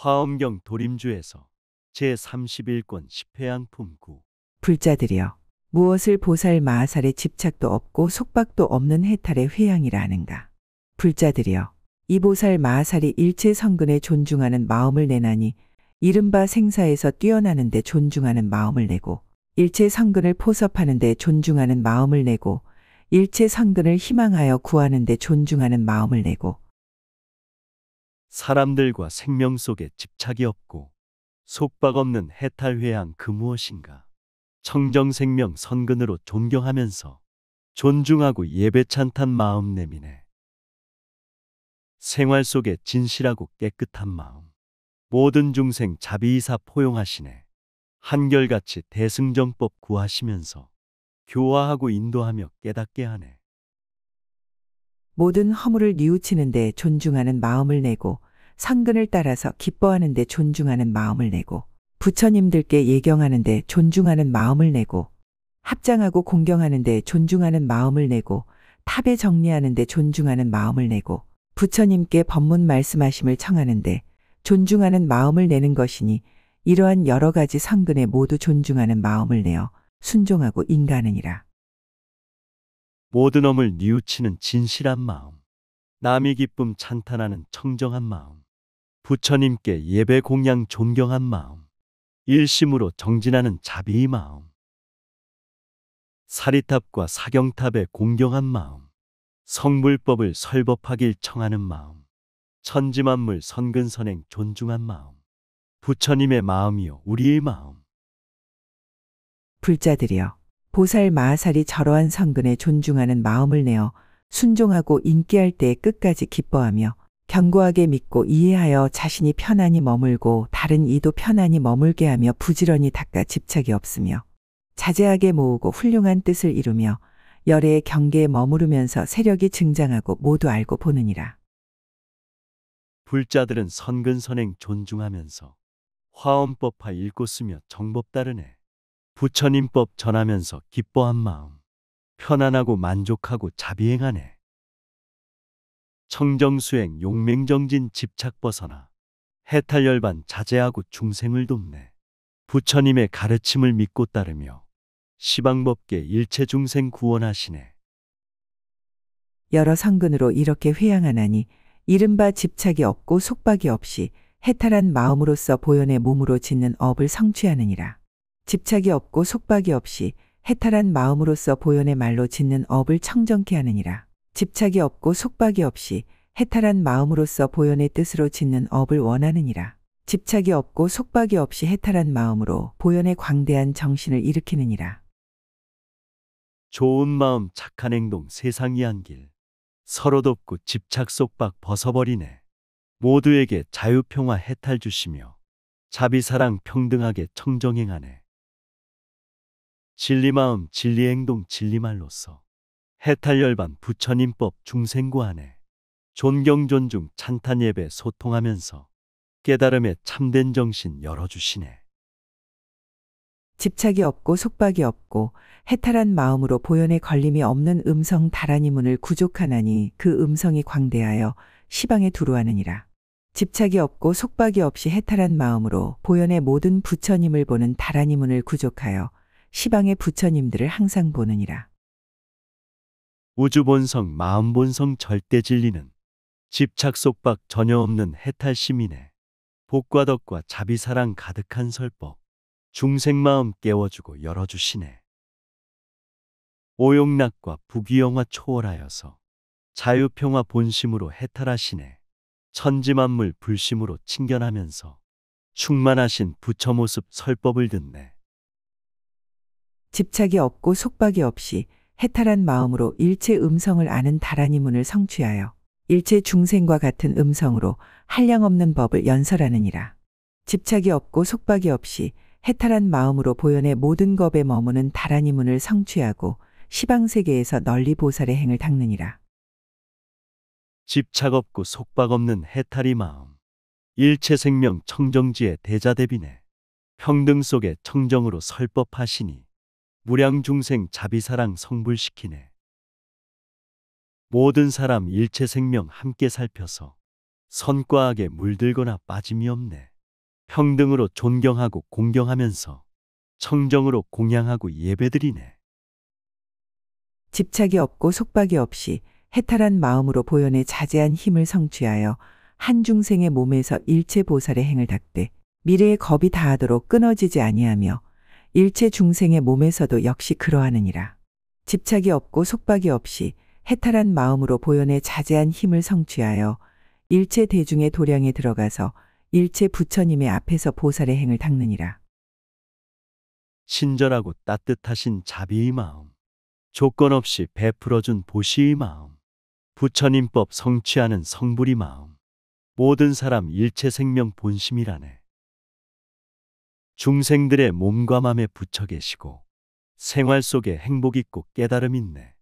화엄경 도림주에서 제31권 십회양품 9. 불자들이여, 무엇을 보살 마하살에 집착도 없고 속박도 없는 해탈의 회양이라 하는가. 불자들이여, 이 보살 마하살이 일체 성근에 존중하는 마음을 내나니 이른바 생사에서 뛰어나는데 존중하는 마음을 내고, 일체 성근을 포섭하는데 존중하는 마음을 내고, 일체 성근을 희망하여 구하는데 존중하는 마음을 내고, 사람들과 생명 속에 집착이 없고 속박 없는 해탈회양 그 무엇인가. 청정생명 선근으로 존경하면서 존중하고 예배찬탄 마음 내미네. 생활 속에 진실하고 깨끗한 마음, 모든 중생 자비이사 포용하시네. 한결같이 대승정법 구하시면서 교화하고 인도하며 깨닫게 하네. 모든 허물을 뉘우치는데 존중하는 마음을 내고, 성근을 따라서 기뻐하는데 존중하는 마음을 내고, 부처님들께 예경하는데 존중하는 마음을 내고, 합장하고 공경하는데 존중하는 마음을 내고, 탑에 정리하는데 존중하는 마음을 내고, 부처님께 법문 말씀하심을 청하는데 존중하는 마음을 내는 것이니, 이러한 여러 가지 성근에 모두 존중하는 마음을 내어 순종하고 인가하느니라. 모든 엄을 뉘우치는 진실한 마음, 남이 기쁨 찬탄하는 청정한 마음, 부처님께 예배 공양 존경한 마음, 일심으로 정진하는 자비의 마음, 사리탑과 사경탑에 공경한 마음, 성불법을 설법하길 청하는 마음, 천지만물 선근선행 존중한 마음, 부처님의 마음이요 우리의 마음. 불자들이여, 보살 마하살이 저러한 성근에 존중하는 마음을 내어 순종하고 인기할 때에 끝까지 기뻐하며 견고하게 믿고 이해하여 자신이 편안히 머물고 다른 이도 편안히 머물게 하며 부지런히 닦아 집착이 없으며 자제하게 모으고 훌륭한 뜻을 이루며 열애의 경계에 머무르면서 세력이 증장하고 모두 알고 보느니라. 불자들은 선근선행 존중하면서 화엄법화 읽고 쓰며 정법 따르네. 부처님법 전하면서 기뻐한 마음, 편안하고 만족하고 자비행하네. 청정수행 용맹정진 집착 벗어나 해탈열반 자제하고 중생을 돕네. 부처님의 가르침을 믿고 따르며 시방법계 일체 중생 구원하시네. 여러 성근으로 이렇게 회양하나니 이른바 집착이 없고 속박이 없이 해탈한 마음으로서 보현의 몸으로 짓는 업을 성취하느니라. 집착이 없고 속박이 없이 해탈한 마음으로서 보현의 말로 짓는 업을 청정케 하느니라. 집착이 없고 속박이 없이 해탈한 마음으로서 보현의 뜻으로 짓는 업을 원하느니라. 집착이 없고 속박이 없이 해탈한 마음으로 보현의 광대한 정신을 일으키느니라. 좋은 마음 착한 행동 세상 이한 길, 서로 돕고 집착 속박 벗어버리네. 모두에게 자유평화 해탈 주시며 자비사랑 평등하게 청정행하네. 진리마음 진리행동 진리말로서 해탈열반 부처님법 중생구하네. 존경 존중 찬탄 예배 소통하면서 깨달음에 참된 정신 열어주시네. 집착이 없고 속박이 없고 해탈한 마음으로 보현에 걸림이 없는 음성 다라니 문을 구족하나니 그 음성이 광대하여 시방에 두루하느니라. 집착이 없고 속박이 없이 해탈한 마음으로 보현의 모든 부처님을 보는 다라니 문을 구족하여 시방의 부처님들을 항상 보느니라. 우주본성 마음본성 절대진리는 집착 속박 전혀 없는 해탈심이네. 복과 덕과 자비사랑 가득한 설법, 중생마음 깨워주고 열어주시네. 오용락과 부귀영화 초월하여서 자유평화 본심으로 해탈하시네. 천지만물 불심으로 친견하면서 충만하신 부처 모습 설법을 듣네. 집착이 없고 속박이 없이 해탈한 마음으로 일체 음성을 아는 다라니 문을 성취하여 일체 중생과 같은 음성으로 한량없는 법을 연설하느니라. 집착이 없고 속박이 없이 해탈한 마음으로 보현의 모든 겁에 머무는 다라니 문을 성취하고 시방세계에서 널리 보살의 행을 닦느니라. 집착 없고 속박 없는 해탈이 마음, 일체 생명 청정지의 대자대비네. 평등 속에 청정으로 설법하시니 무량 중생 자비사랑 성불시키네. 모든 사람 일체 생명 함께 살펴서 선과 악에 물들거나 빠짐이 없네. 평등으로 존경하고 공경하면서 청정으로 공양하고 예배드리네. 집착이 없고 속박이 없이 해탈한 마음으로 보현의 자제한 힘을 성취하여 한 중생의 몸에서 일체 보살의 행을 닦되 미래의 겁이 다하도록 끊어지지 아니하며 일체 중생의 몸에서도 역시 그러하느니라. 집착이 없고 속박이 없이 해탈한 마음으로 보현의 자제한 힘을 성취하여 일체 대중의 도량에 들어가서 일체 부처님의 앞에서 보살의 행을 닦느니라. 친절하고 따뜻하신 자비의 마음, 조건 없이 베풀어준 보시의 마음, 부처님법 성취하는 성불의 마음, 모든 사람 일체 생명 본심이라네. 중생들의 몸과 맘에 붙여 계시고 생활 속에 행복 있고 깨달음 있네.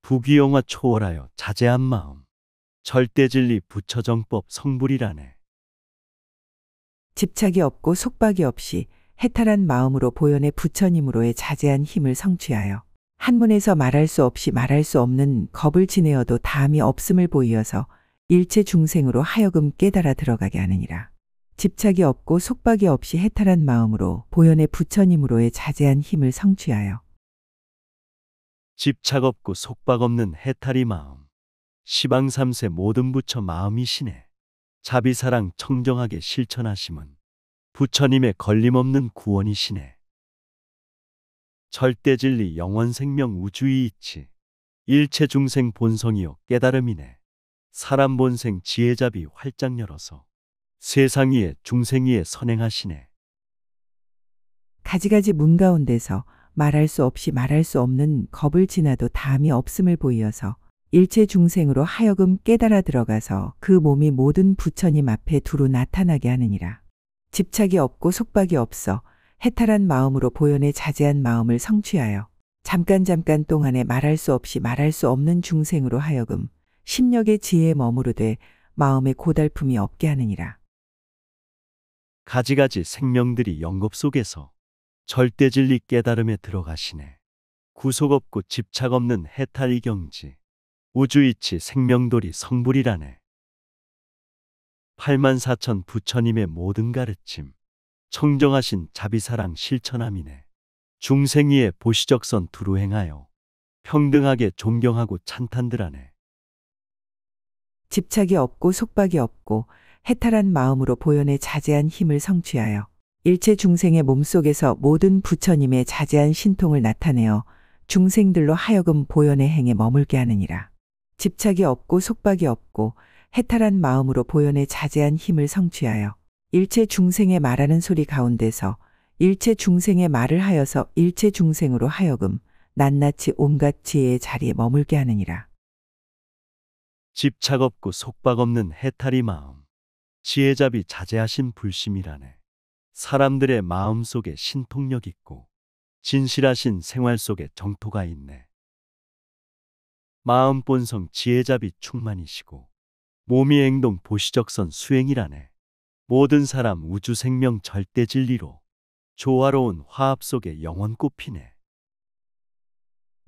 부귀영화 초월하여 자제한 마음, 절대진리 부처정법 성불이라네. 집착이 없고 속박이 없이 해탈한 마음으로 보현의 부처님으로의 자제한 힘을 성취하여 한문에서 말할 수 없이 말할 수 없는 겁을 지내어도 다함이 없음을 보이어서 일체 중생으로 하여금 깨달아 들어가게 하느니라. 집착이 없고 속박이 없이 해탈한 마음으로 보현의 부처님으로의 자제한 힘을 성취하여 집착 없고 속박 없는 해탈이 마음, 시방삼세 모든 부처 마음이시네. 자비사랑 청정하게 실천하심은 부처님의 걸림없는 구원이시네. 절대진리 영원생명 우주의 이치, 일체 중생 본성이요 깨달음이네. 사람 본생 지혜잡이 활짝 열어서 세상 위에 중생 위에 선행하시네. 가지가지 문 가운데서 말할 수 없이 말할 수 없는 겁을 지나도 다함이 없음을 보이어서 일체 중생으로 하여금 깨달아 들어가서 그 몸이 모든 부처님 앞에 두루 나타나게 하느니라. 집착이 없고 속박이 없어 해탈한 마음으로 보현의 자제한 마음을 성취하여 잠깐 동안에 말할 수 없이 말할 수 없는 중생으로 하여금 심력의 지혜에 머무르되 마음의 고달픔이 없게 하느니라. 가지가지 생명들이 영겁 속에서 절대진리 깨달음에 들어가시네. 구속 없고 집착 없는 해탈이 경지, 우주이치 생명돌이 성불이라네. 84,000 부처님의 모든 가르침, 청정하신 자비사랑 실천함이네. 중생위에 보시적선 두루 행하여 평등하게 존경하고 찬탄들하네. 집착이 없고 속박이 없고 해탈한 마음으로 보현의 자제한 힘을 성취하여 일체 중생의 몸속에서 모든 부처님의 자제한 신통을 나타내어 중생들로 하여금 보현의 행에 머물게 하느니라. 집착이 없고 속박이 없고 해탈한 마음으로 보현의 자제한 힘을 성취하여 일체 중생의 말하는 소리 가운데서 일체 중생의 말을 하여서 일체 중생으로 하여금 낱낱이 온갖 지혜의 자리에 머물게 하느니라. 집착 없고 속박 없는 해탈이 마음, 지혜잡이 자제하신 불심이라네. 사람들의 마음 속에 신통력 있고 진실하신 생활 속에 정토가 있네. 마음 본성 지혜잡이 충만이시고 몸이 행동 보시적선 수행이라네. 모든 사람 우주 생명 절대 진리로 조화로운 화합 속에 영원 꽃피네.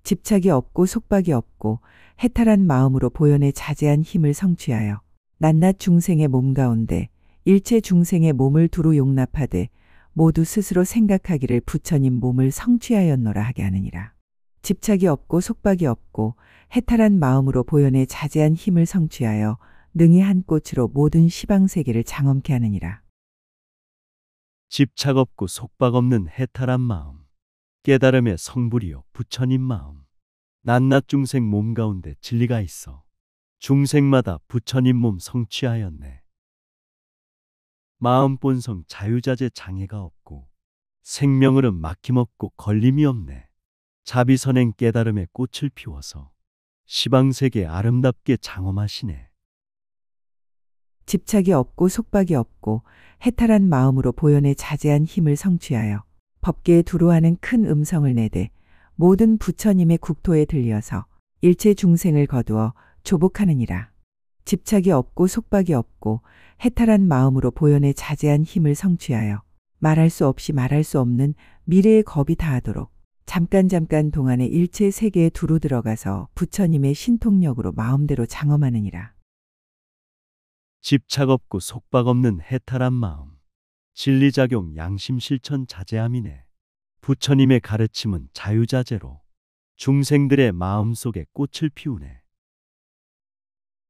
집착이 없고 속박이 없고 해탈한 마음으로 보현의 자제한 힘을 성취하여 낱낱 중생의 몸 가운데 일체 중생의 몸을 두루 용납하되 모두 스스로 생각하기를 부처님 몸을 성취하였노라 하게 하느니라. 집착이 없고 속박이 없고 해탈한 마음으로 보현의 자제한 힘을 성취하여 능히 한 꽃으로 모든 시방세계를 장엄케 하느니라. 집착 없고 속박 없는 해탈한 마음, 깨달음의 성불이요 부처님 마음. 낱낱 중생 몸 가운데 진리가 있어 중생마다 부처님 몸 성취하였네. 마음 본성 자유자재 장애가 없고 생명 흐름 막힘없고 걸림이 없네. 자비선행 깨달음의 꽃을 피워서 시방세계 아름답게 장엄하시네. 집착이 없고 속박이 없고 해탈한 마음으로 보현의 자제한 힘을 성취하여 법계에 두루하는 큰 음성을 내되 모든 부처님의 국토에 들려서 일체 중생을 거두어 조복하느니라. 집착이 없고 속박이 없고 해탈한 마음으로 보현의 자제한 힘을 성취하여 말할 수 없이 말할 수 없는 미래의 겁이 다하도록 잠깐 동안에 일체 세계에 두루 들어가서 부처님의 신통력으로 마음대로 장엄하느니라. 집착 없고 속박 없는 해탈한 마음, 진리작용 양심 실천 자제함이네. 부처님의 가르침은 자유자재로 중생들의 마음속에 꽃을 피우네.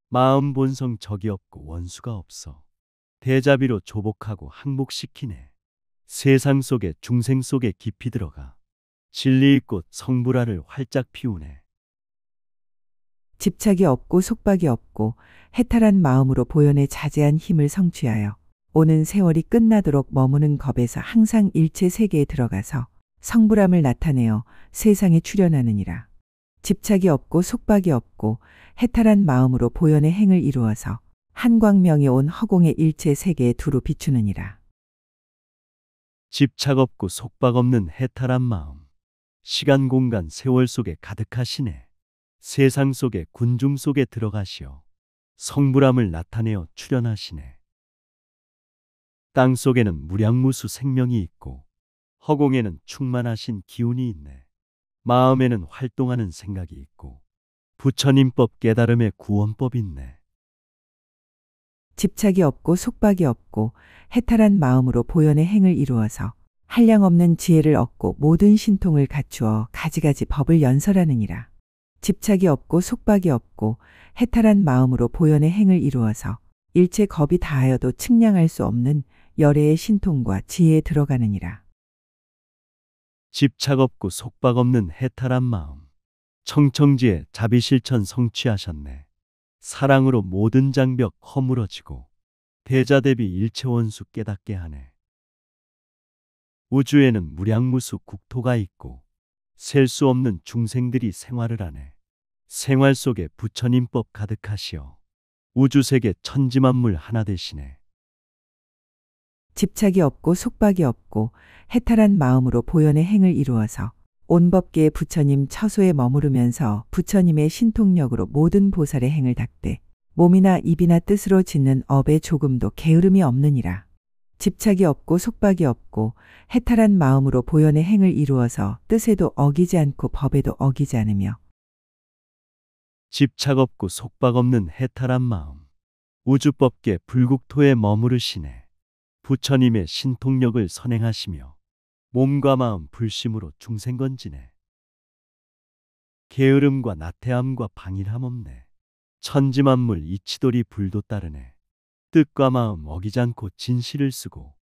마음 본성 적이 없고 원수가 없어 대자비로 조복하고 항복시키네. 세상 속에 중생 속에 깊이 들어가 진리의 꽃 성불화를 활짝 피우네. 집착이 없고 속박이 없고 해탈한 마음으로 보현의 자제한 힘을 성취하여 오는 세월이 끝나도록 머무는 겁에서 항상 일체 세계에 들어가서 성불함을 나타내어 세상에 출현하느니라. 집착이 없고 속박이 없고 해탈한 마음으로 보현의 행을 이루어서 한광명이 온 허공의 일체 세계에 두루 비추느니라. 집착 없고 속박 없는 해탈한 마음. 시간 공간 세월 속에 가득하시네. 세상 속에 군중 속에 들어가시어 성불함을 나타내어 출현하시네. 땅 속에는 무량무수 생명이 있고 허공에는 충만하신 기운이 있네. 마음에는 활동하는 생각이 있고 부처님법 깨달음의 구원법이 있네. 집착이 없고 속박이 없고 해탈한 마음으로 보현의 행을 이루어서 한량없는 지혜를 얻고 모든 신통을 갖추어 가지가지 법을 연설하느니라. 집착이 없고 속박이 없고 해탈한 마음으로 보현의 행을 이루어서 일체 겁이 다하여도 측량할 수 없는 열애의 신통과 지혜에 들어가느니라. 집착 없고 속박 없는 해탈한 마음. 청청지에 자비실천 성취하셨네. 사랑으로 모든 장벽 허물어지고 대자대비 일체 원수 깨닫게 하네. 우주에는 무량무수 국토가 있고 셀 수 없는 중생들이 생활을 하네. 생활 속에 부처님법 가득하시어 우주세계 천지만물 하나 되시네. 집착이 없고 속박이 없고 해탈한 마음으로 보현의 행을 이루어서 온 법계의 부처님 처소에 머무르면서 부처님의 신통력으로 모든 보살의 행을 닦되 몸이나 입이나 뜻으로 짓는 업에 조금도 게으름이 없느니라. 집착이 없고 속박이 없고 해탈한 마음으로 보현의 행을 이루어서 뜻에도 어기지 않고 법에도 어기지 않으며 집착 없고 속박 없는 해탈한 마음. 우주법계 불국토에 머무르시네. 부처님의 신통력을 선행하시며 몸과 마음 불심으로 중생 건지네. 게으름과 나태함과 방일함 없네. 천지만물 이치도리 불도 따르네. 뜻과 마음 어기지 않고 진실을 쓰고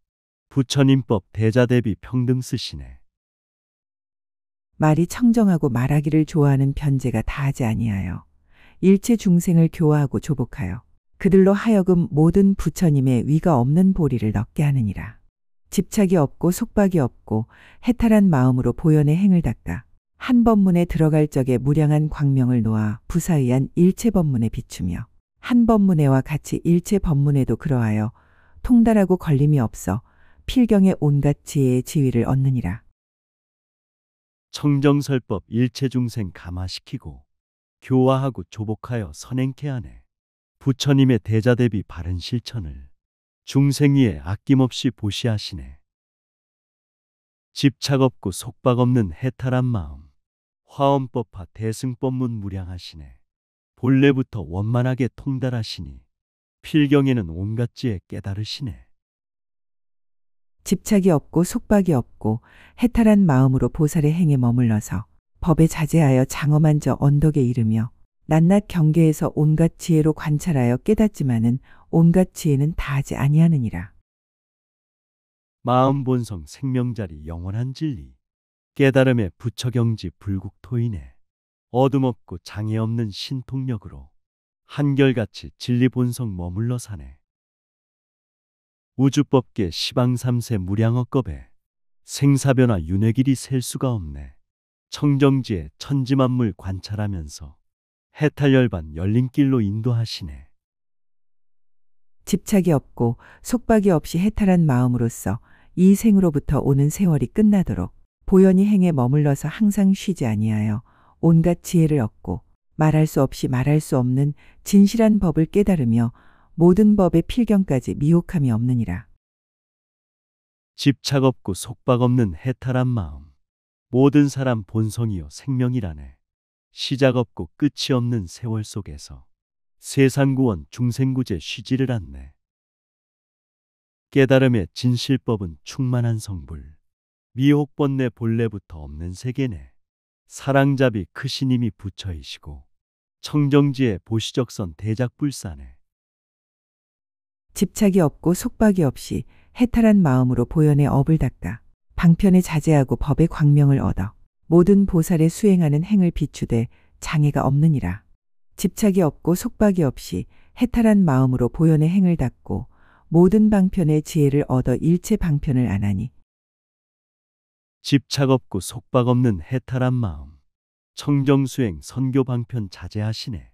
부처님법 대자대비 평등 쓰시네. 말이 청정하고 말하기를 좋아하는 변제가 다하지 아니하여 일체 중생을 교화하고 조복하여 그들로 하여금 모든 부처님의 위가 없는 보리를 넣게 하느니라. 집착이 없고 속박이 없고 해탈한 마음으로 보현의 행을 닦아 한 법문에 들어갈 적에 무량한 광명을 놓아 부사의한 일체 법문에 비추며 한 법문에와 같이 일체 법문에도 그러하여 통달하고 걸림이 없어 필경의 온갖 지혜의 지위를 얻느니라. 청정설법 일체 중생 감화시키고 교화하고 조복하여 선행케 하네. 부처님의 대자대비 바른 실천을 중생 위에 아낌없이 보시하시네. 집착 없고 속박 없는 해탈한 마음. 화엄법화 대승법문 무량하시네. 본래부터 원만하게 통달하시니 필경에는 온갖 지혜 깨달으시네. 집착이 없고 속박이 없고 해탈한 마음으로 보살의 행에 머물러서 법에 자제하여 장엄한 저 언덕에 이르며 낱낱 경계에서 온갖 지혜로 관찰하여 깨닫지만은 온갖 지혜는 다하지 아니하느니라. 마음 본성 생명자리 영원한 진리. 깨달음의 부처경지 불국토이네. 어둠 없고 장애 없는 신통력으로 한결같이 진리 본성 머물러 사네. 우주법계 시방삼세 무량억겁에 생사변화 윤회길이 셀 수가 없네. 청정지에 천지만물 관찰하면서 해탈열반 열린 길로 인도하시네. 집착이 없고 속박이 없이 해탈한 마음으로써 이 생으로부터 오는 세월이 끝나도록 보현이 행에 머물러서 항상 쉬지 아니하여 온갖 지혜를 얻고 말할 수 없이 말할 수 없는 진실한 법을 깨달으며 모든 법의 필경까지 미혹함이 없느니라. 집착 없고 속박 없는 해탈한 마음. 모든 사람 본성이요 생명이라네. 시작 없고 끝이 없는 세월 속에서 세상 구원 중생구제 쉬지를 않네. 깨달음의 진실법은 충만한 성불. 미혹번뇌 본래부터 없는 세계내. 사랑잡이 크신임이 부처이시고 청정지에 보시적선 대작불사네. 집착이 없고 속박이 없이 해탈한 마음으로 보현의 업을 닦아 방편에 자제하고 법의 광명을 얻어 모든 보살에 수행하는 행을 비추되 장애가 없느니라. 집착이 없고 속박이 없이 해탈한 마음으로 보현의 행을 닦고 모든 방편의 지혜를 얻어 일체 방편을 안하니 집착 없고 속박 없는 해탈한 마음. 청정수행 선교 방편 자제하시네.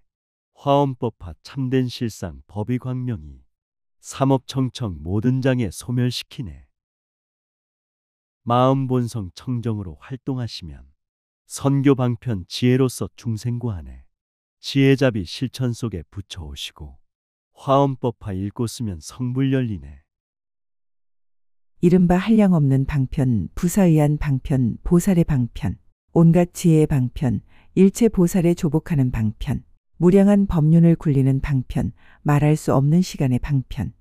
화엄법화 참된 실상 법의 광명이 삼업청청 모든 장애 소멸시키네. 마음 본성 청정으로 활동하시면 선교 방편 지혜로서 중생구하네. 지혜잡이 실천 속에 붙여오시고 화엄법화 읽고 쓰면 성불 열리네. 이른바 한량없는 방편, 부사의한 방편, 보살의 방편, 온갖 지혜의 방편, 일체 보살에 조복하는 방편, 무량한 법륜을 굴리는 방편, 말할 수 없는 시간의 방편,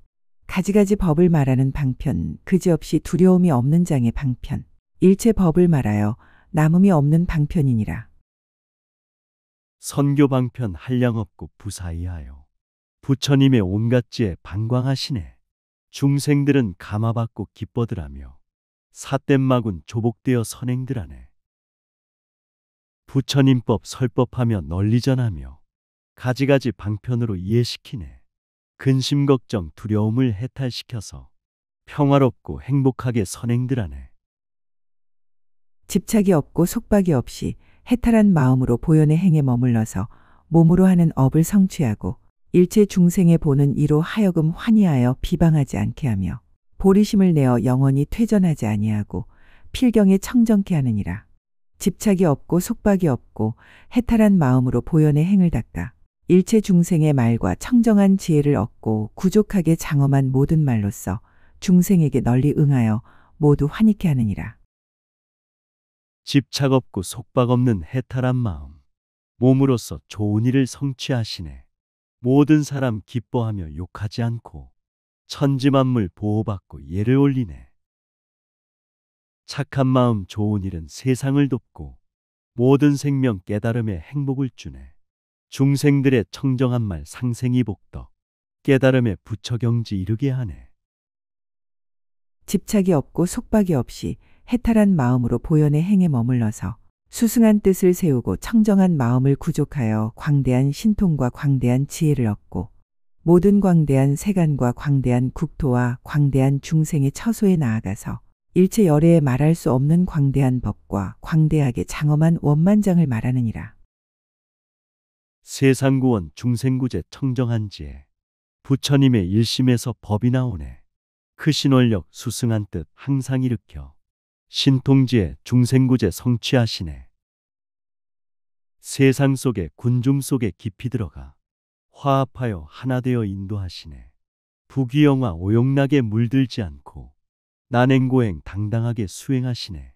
가지가지 법을 말하는 방편, 그지없이 두려움이 없는 장의 방편, 일체 법을 말하여 남음이 없는 방편이니라. 선교 방편 한량없고 부사이하여 부처님의 온갖 지혜 방광하시네. 중생들은 감화받고 기뻐들하며 사땜마군 조복되어 선행들하네. 부처님법 설법하며 널리 전하며 가지가지 방편으로 이해시키네. 근심 걱정 두려움을 해탈시켜서 평화롭고 행복하게 선행들하네. 집착이 없고 속박이 없이 해탈한 마음으로 보현의 행에 머물러서 몸으로 하는 업을 성취하고 일체 중생의 보는 이로 하여금 환희하여 비방하지 않게 하며 보리심을 내어 영원히 퇴전하지 아니하고 필경에 청정케 하느니라. 집착이 없고 속박이 없고 해탈한 마음으로 보현의 행을 닦아 일체 중생의 말과 청정한 지혜를 얻고 구족하게 장엄한 모든 말로써 중생에게 널리 응하여 모두 환희케 하느니라. 집착 없고 속박 없는 해탈한 마음. 몸으로서 좋은 일을 성취하시네. 모든 사람 기뻐하며 욕하지 않고 천지만물 보호받고 예를 올리네. 착한 마음 좋은 일은 세상을 돕고 모든 생명 깨달음에 행복을 주네. 중생들의 청정한 말 상생이 복덕 깨달음에 부처경지 이르게 하네. 집착이 없고 속박이 없이 해탈한 마음으로 보현의 행에 머물러서 수승한 뜻을 세우고 청정한 마음을 구족하여 광대한 신통과 광대한 지혜를 얻고 모든 광대한 세간과 광대한 국토와 광대한 중생의 처소에 나아가서 일체 열애에 말할 수 없는 광대한 법과 광대하게 장엄한 원만장을 말하느니라. 세상구원 중생구제 청정한 지혜 부처님의 일심에서 법이 나오네. 크신 원력 수승한 뜻 항상 일으켜 신통지혜 중생구제 성취하시네. 세상 속에 군중 속에 깊이 들어가 화합하여 하나 되어 인도하시네. 부귀영화 오용락에 물들지 않고 난행고행 당당하게 수행하시네.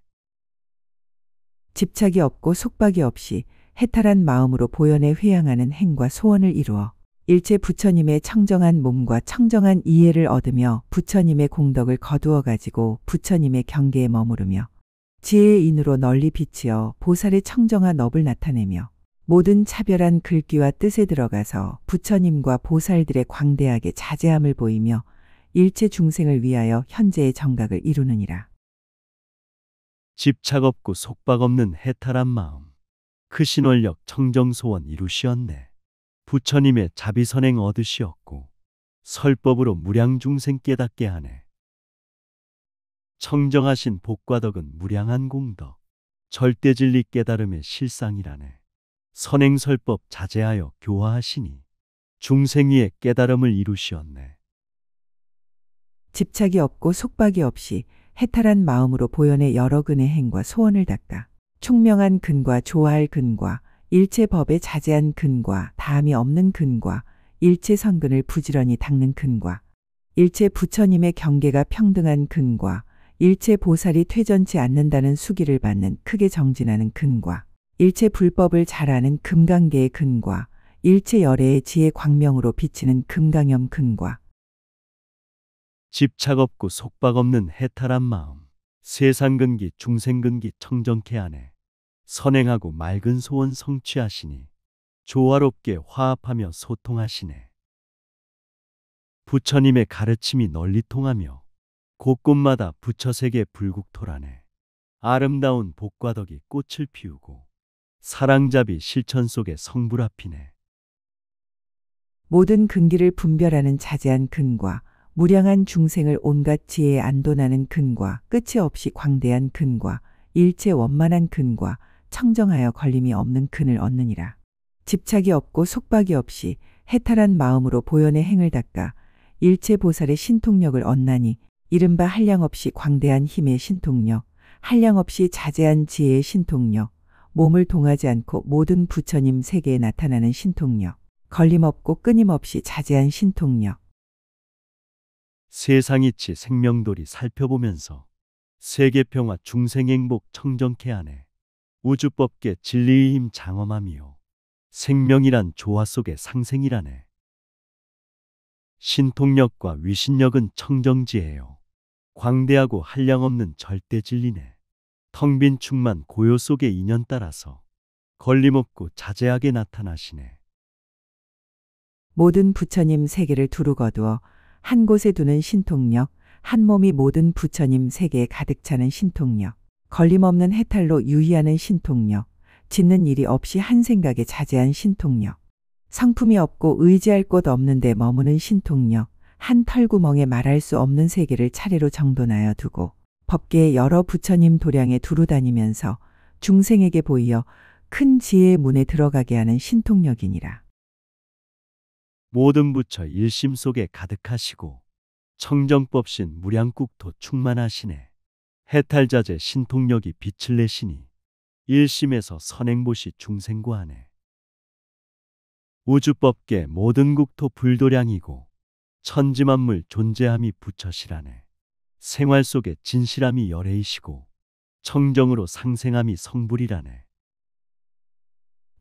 집착이 없고 속박이 없이 해탈한 마음으로 보현에 회양하는 행과 소원을 이루어 일체 부처님의 청정한 몸과 청정한 이해를 얻으며 부처님의 공덕을 거두어 가지고 부처님의 경계에 머무르며 지혜의 인으로 널리 비치어 보살의 청정한 업을 나타내며 모든 차별한 글귀와 뜻에 들어가서 부처님과 보살들의 광대하게 자제함을 보이며 일체 중생을 위하여 현재의 정각을 이루느니라. 집착 없고 속박 없는 해탈한 마음 크신 원력 청정소원 이루시었네. 부처님의 자비선행 얻으시었고 설법으로 무량중생 깨닫게 하네. 청정하신 복과 덕은 무량한 공덕 절대진리 깨달음의 실상이라네. 선행설법 자제하여 교화하시니 중생위의 깨달음을 이루시었네. 집착이 없고 속박이 없이 해탈한 마음으로 보현의 여러 근의 행과 소원을 닦아 총명한 근과 조화할 근과 일체 법에 자제한 근과 다함이 없는 근과 일체 선근을 부지런히 닦는 근과 일체 부처님의 경계가 평등한 근과 일체 보살이 퇴전치 않는다는 수기를 받는 크게 정진하는 근과 일체 불법을 잘 아는 금강계의 근과 일체 열애의 지혜 광명으로 비치는 금강염 근과 집착 없고 속박 없는 해탈한 마음. 세상근기 중생근기 청정케 하네. 선행하고 맑은 소원 성취하시니 조화롭게 화합하며 소통하시네. 부처님의 가르침이 널리 통하며 곳곳마다 부처세계 불국토라네. 아름다운 복과 덕이 꽃을 피우고 사랑잡이 실천 속에 성불합히네. 모든 근기를 분별하는 자제한 근과 무량한 중생을 온갖 지혜에 안도나는 근과 끝이 없이 광대한 근과 일체 원만한 근과 청정하여 걸림이 없는 근을 얻느니라. 집착이 없고 속박이 없이 해탈한 마음으로 보현의 행을 닦아 일체 보살의 신통력을 얻나니 이른바 한량없이 광대한 힘의 신통력, 한량없이 자제한 지혜의 신통력, 몸을 동하지 않고 모든 부처님 세계에 나타나는 신통력, 걸림없고 끊임없이 자제한 신통력. 세상이치 생명돌이 살펴보면서 세계평화 중생행복 청정케 하네. 우주법계 진리의 힘 장엄함이요 생명이란 조화 속의 상생이라네. 신통력과 위신력은 청정지혜요 광대하고 한량없는 절대 진리네. 텅 빈 충만 고요 속의 인연 따라서 걸림없고 자제하게 나타나시네. 모든 부처님 세계를 두루 거두어 한 곳에 두는 신통력, 한 몸이 모든 부처님 세계에 가득 차는 신통력, 걸림없는 해탈로 유의하는 신통력, 짓는 일이 없이 한 생각에 자제한 신통력, 성품이 없고 의지할 곳 없는데 머무는 신통력, 한 털구멍에 말할 수 없는 세계를 차례로 정돈하여 두고 법계의 여러 부처님 도량에 두루 다니면서 중생에게 보이어 큰 지혜의 문에 들어가게 하는 신통력이니라. 모든 부처 일심 속에 가득하시고 청정법신 무량국토 충만하시네. 해탈자재 신통력이 빛을 내시니 일심에서 선행보시 중생구하네. 우주법계 모든 국토 불도량이고 천지만물 존재함이 부처시라네. 생활 속에 진실함이 열애이시고 청정으로 상생함이 성불이라네.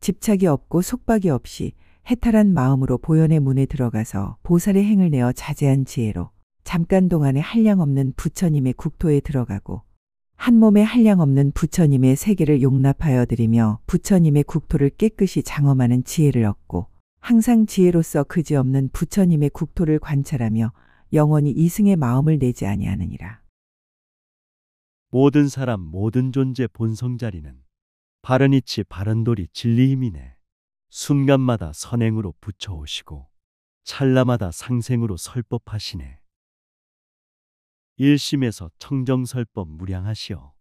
집착이 없고 속박이 없이 해탈한 마음으로 보현의 문에 들어가서 보살의 행을 내어 자제한 지혜로 잠깐 동안에 한량없는 부처님의 국토에 들어가고 한 몸에 한량없는 부처님의 세계를 용납하여 드리며 부처님의 국토를 깨끗이 장엄하는 지혜를 얻고 항상 지혜로서 그지없는 부처님의 국토를 관찰하며 영원히 이승의 마음을 내지 아니하느니라. 모든 사람 모든 존재 본성자리는 바른 이치 바른 도리 진리 힘이네. 순간마다 선행으로 붙여오시고 찰나마다 상생으로 설법하시네. 일심에서 청정설법 무량하시어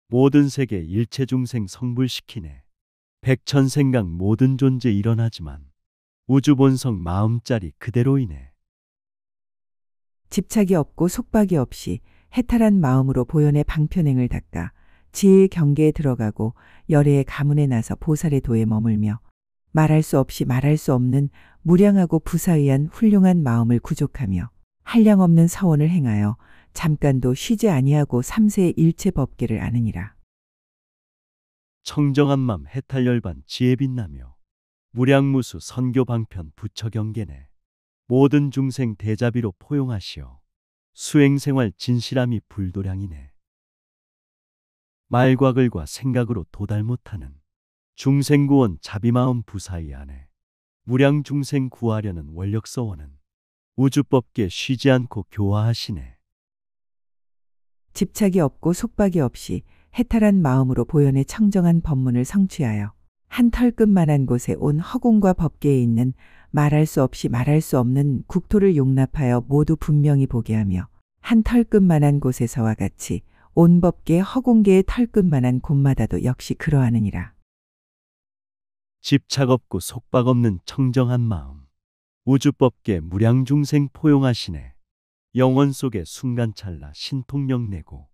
모든 세계 일체 중생 성불시키네. 백천생각 모든 존재 일어나지만 우주본성 마음짜리 그대로이네. 집착이 없고 속박이 없이 해탈한 마음으로 보현의 방편행을 닦아 지혜의 경계에 들어가고 열애의 가문에 나서 보살의 도에 머물며 말할 수 없이 말할 수 없는 무량하고 부사의한 훌륭한 마음을 구족하며 한량없는 서원을 행하여 잠깐도 쉬지 아니하고 삼세의 일체 법계를 아느니라. 청정한 맘 해탈열반 지혜 빛나며 무량무수 선교 방편 부처 경계네. 모든 중생 대자비로 포용하시어 수행생활 진실함이 불도량이네. 말과 글과 생각으로 도달 못하는 중생구원 자비마음 부사의 안에 무량 중생 구하려는 원력서원은 우주법계 쉬지 않고 교화하시네. 집착이 없고 속박이 없이 해탈한 마음으로 보현의 청정한 법문을 성취하여 한 털끝만한 곳에 온 허공과 법계에 있는 말할 수 없이 말할 수 없는 국토를 용납하여 모두 분명히 보게 하며 한 털끝만한 곳에서와 같이 온 법계 허공계의 털끝만한 곳마다도 역시 그러하느니라. 집착 없고 속박 없는 청정한 마음 우주법계 무량중생 포용하시네. 영원 속에 순간찰나 신통력 내고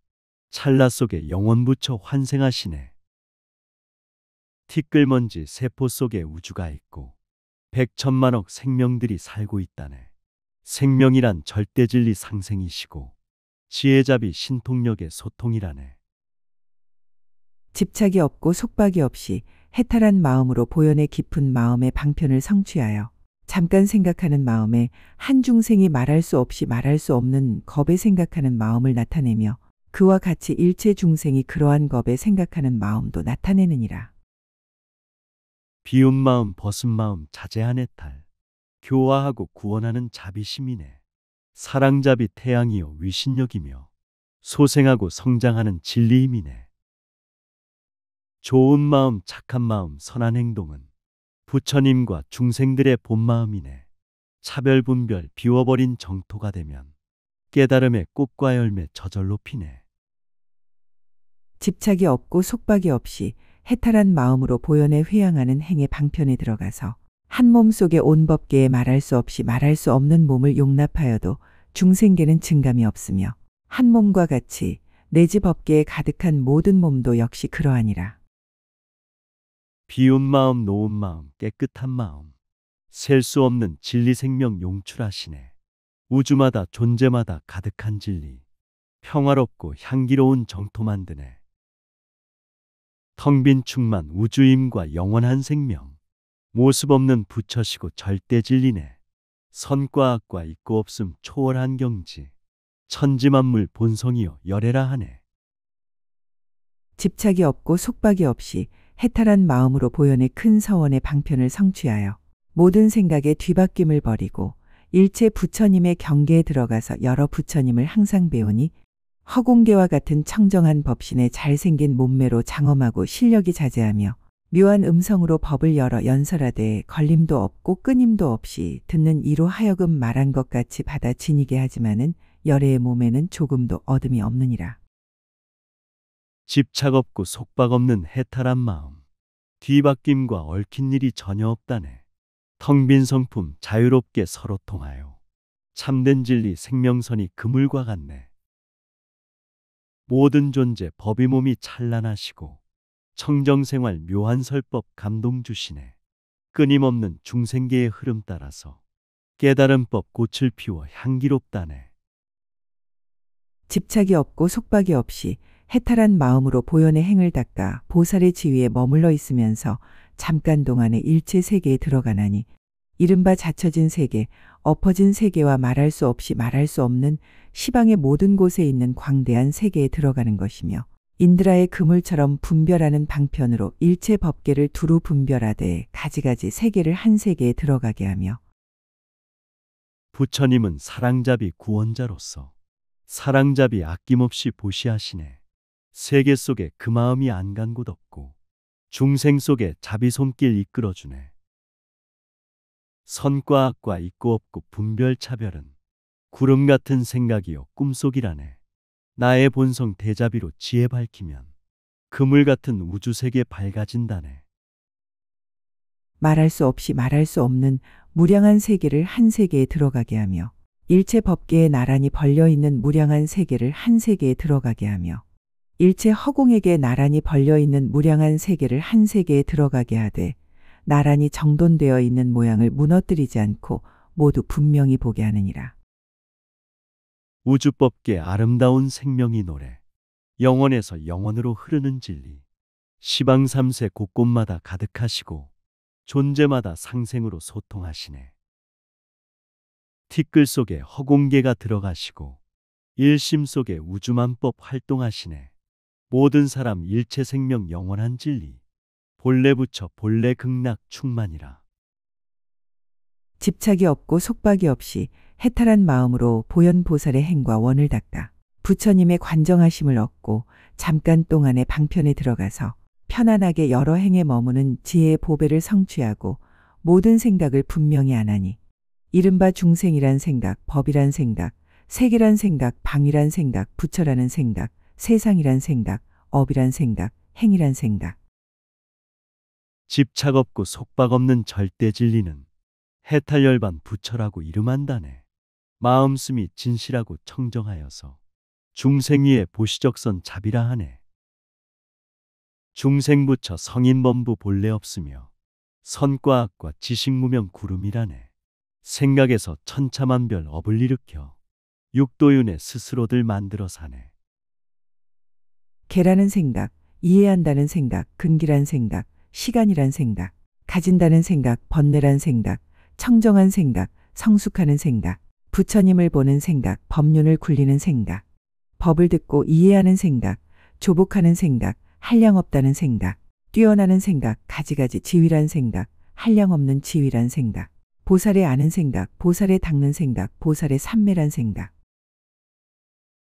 찰나 속에 영원부처 환생하시네. 티끌먼지 세포 속에 우주가 있고 백천만억 생명들이 살고 있다네. 생명이란 절대진리 상생이시고 지혜자비 신통력의 소통이라네. 집착이 없고 속박이 없이 해탈한 마음으로 보현의 깊은 마음의 방편을 성취하여 잠깐 생각하는 마음에 한 중생이 말할 수 없이 말할 수 없는 겁에 생각하는 마음을 나타내며 그와 같이 일체 중생이 그러한 겁에 생각하는 마음도 나타내느니라. 비운 마음, 벗은 마음, 자제한 해탈. 교화하고 구원하는 자비심이네. 사랑자비 태양이요 위신력이며 소생하고 성장하는 진리임이네. 좋은 마음, 착한 마음, 선한 행동은 부처님과 중생들의 본마음이네. 차별분별 비워버린 정토가 되면 깨달음의 꽃과 열매 저절로 피네. 집착이 없고 속박이 없이 해탈한 마음으로 보현에 회양하는 행의 방편에 들어가서 한 몸 속에 온 법계에 말할 수 없이 말할 수 없는 몸을 용납하여도 중생계는 증감이 없으며 한 몸과 같이 내지 법계에 가득한 모든 몸도 역시 그러하니라. 비운 마음, 놓은 마음, 깨끗한 마음, 셀 수 없는 진리 생명 용출하시네. 우주마다 존재마다 가득한 진리, 평화롭고 향기로운 정토 만드네. 텅 빈 충만 우주임과 영원한 생명, 모습 없는 부처시고 절대 진리네. 선과 악과 있고 없음 초월한 경지, 천지만물 본성이여 열애라 하네. 집착이 없고 속박이 없이 해탈한 마음으로 보현의 큰 서원의 방편을 성취하여 모든 생각의 뒤바뀜을 버리고 일체 부처님의 경계에 들어가서 여러 부처님을 항상 배우니 허공계와 같은 청정한 법신의 잘생긴 몸매로 장엄하고 실력이 자제하며 묘한 음성으로 법을 열어 연설하되 걸림도 없고 끊임도 없이 듣는 이로 하여금 말한 것 같이 받아 지니게 하지만은 열애의 몸에는 조금도 어둠이 없느니라. 집착 없고 속박 없는 해탈한 마음, 뒤바뀜과 얽힌 일이 전혀 없다네. 텅 빈 성품 자유롭게 서로 통하여 참된 진리 생명선이 그물과 같네. 모든 존재 법이 몸이 찬란하시고 청정생활 묘한 설법 감동 주시네. 끊임없는 중생계의 흐름 따라서 깨달음법 꽃을 피워 향기롭다네. 집착이 없고 속박이 없이 해탈한 마음으로 보현의 행을 닦아 보살의 지위에 머물러 있으면서 잠깐 동안에 일체 세계에 들어가나니 이른바 자처진 세계, 엎어진 세계와 말할 수 없이 말할 수 없는 시방의 모든 곳에 있는 광대한 세계에 들어가는 것이며 인드라의 그물처럼 분별하는 방편으로 일체 법계를 두루 분별하되 가지가지 세계를 한 세계에 들어가게 하며 부처님은 사랑자비 구원자로서 사랑자비 아낌없이 보시하시네. 세계 속에 그 마음이 안 간 곳 없고 중생 속에 자비 손길 이끌어주네. 선과 악과 있고 없고 분별 차별은 구름 같은 생각이요 꿈속이라네. 나의 본성 대자비로 지혜 밝히면 그물 같은 우주세계 밝아진다네. 말할 수 없이 말할 수 없는 무량한 세계를 한 세계에 들어가게 하며 일체 법계에 나란히 벌려있는 무량한 세계를 한 세계에 들어가게 하며 일체 허공에게 나란히 벌려있는 무량한 세계를 한 세계에 들어가게 하되 나란히 정돈되어 있는 모양을 무너뜨리지 않고 모두 분명히 보게 하느니라. 우주법계 아름다운 생명이 노래, 영원에서 영원으로 흐르는 진리, 시방 삼세 곳곳마다 가득하시고 존재마다 상생으로 소통하시네. 티끌 속에 허공계가 들어가시고 일심 속에 우주만법 활동하시네. 모든 사람 일체 생명 영원한 진리, 본래 부처 본래 극락 충만이라. 집착이 없고 속박이 없이 해탈한 마음으로 보현보살의 행과 원을 닦아 부처님의 관정하심을 얻고 잠깐 동안의 방편에 들어가서 편안하게 여러 행에 머무는 지혜의 보배를 성취하고 모든 생각을 분명히 안하니 이른바 중생이란 생각, 법이란 생각, 세계란 생각, 방위란 생각, 부처라는 생각, 세상이란 생각, 업이란 생각, 행이란 생각. 집착 없고 속박 없는 절대 진리는 해탈열반 부처라고 이름한다네. 마음씀이 진실하고 청정하여서 중생위의 보시적선 자비라 하네. 중생부처 성인범부 본래 없으며 선과 악과 지식무명 구름이라네. 생각에서 천차만별 업을 일으켜 육도윤회 스스로들 만들어 사네. 개라는 생각, 이해한다는 생각, 근기란 생각, 시간이란 생각, 가진다는 생각, 번뇌란 생각, 청정한 생각, 성숙하는 생각, 부처님을 보는 생각, 법륜을 굴리는 생각, 법을 듣고 이해하는 생각, 조복하는 생각, 한량없다는 생각, 뛰어나는 생각, 가지가지 지위란 생각, 한량없는 지위란 생각, 보살의 아는 생각, 보살의 닦는 생각, 보살의 삼매란 생각.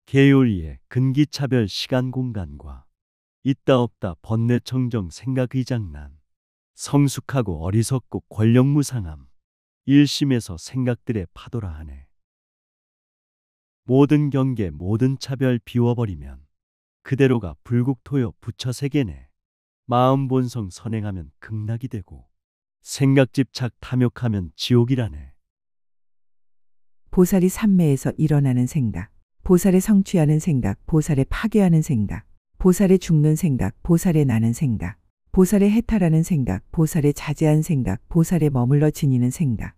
계율이의 근기차별 시간 공간과 있다 없다 번뇌 청정 생각 의장난, 성숙하고 어리석고 권력무상함, 일심에서 생각들의 파도라 하네. 모든 경계 모든 차별 비워버리면 그대로가 불국토요 부처세계네. 마음 본성 선행하면 극락이 되고 생각 집착 탐욕하면 지옥이라네. 보살이 삼매에서 일어나는 생각, 보살의 성취하는 생각, 보살의 파괴하는 생각, 보살의 죽는 생각, 보살의 나는 생각, 보살의 해탈하는 생각, 보살의 자제한 생각, 보살의 머물러 지니는 생각,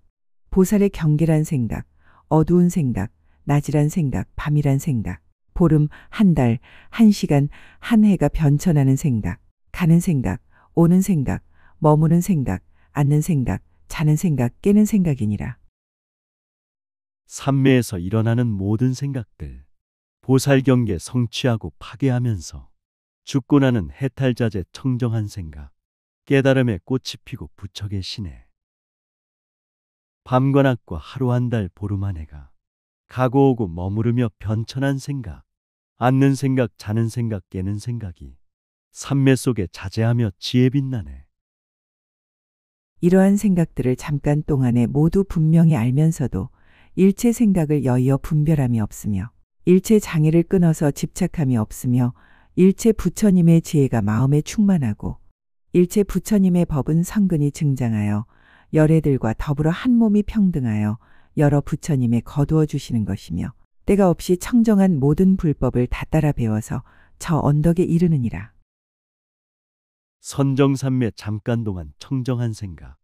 보살의 경계란 생각, 어두운 생각, 낮이란 생각, 밤이란 생각, 보름, 한 달, 한 시간, 한 해가 변천하는 생각, 가는 생각, 오는 생각, 머무는 생각, 앉는 생각, 자는 생각, 깨는 생각이니라. 삼매에서 일어나는 모든 생각들, 보살 경계 성취하고 파괴하면서 죽고 나는 해탈자재 청정한 생각, 깨달음의 꽃이 피고 부처 계시네. 밤과 낮과 하루 한 달 보름 한 해가 가고 오고 머무르며 변천한 생각, 앉는 생각 자는 생각 깨는 생각이 삼매 속에 자제하며 지혜 빛나네. 이러한 생각들을 잠깐 동안에 모두 분명히 알면서도 일체 생각을 여의어 분별함이 없으며 일체 장애를 끊어서 집착함이 없으며 일체 부처님의 지혜가 마음에 충만하고 일체 부처님의 법은 성근히 증장하여 열애들과 더불어 한 몸이 평등하여 여러 부처님의 거두어 주시는 것이며 때가 없이 청정한 모든 불법을 다 따라 배워서 저 언덕에 이르느니라. 선정삼매 잠깐 동안 청정한 생각,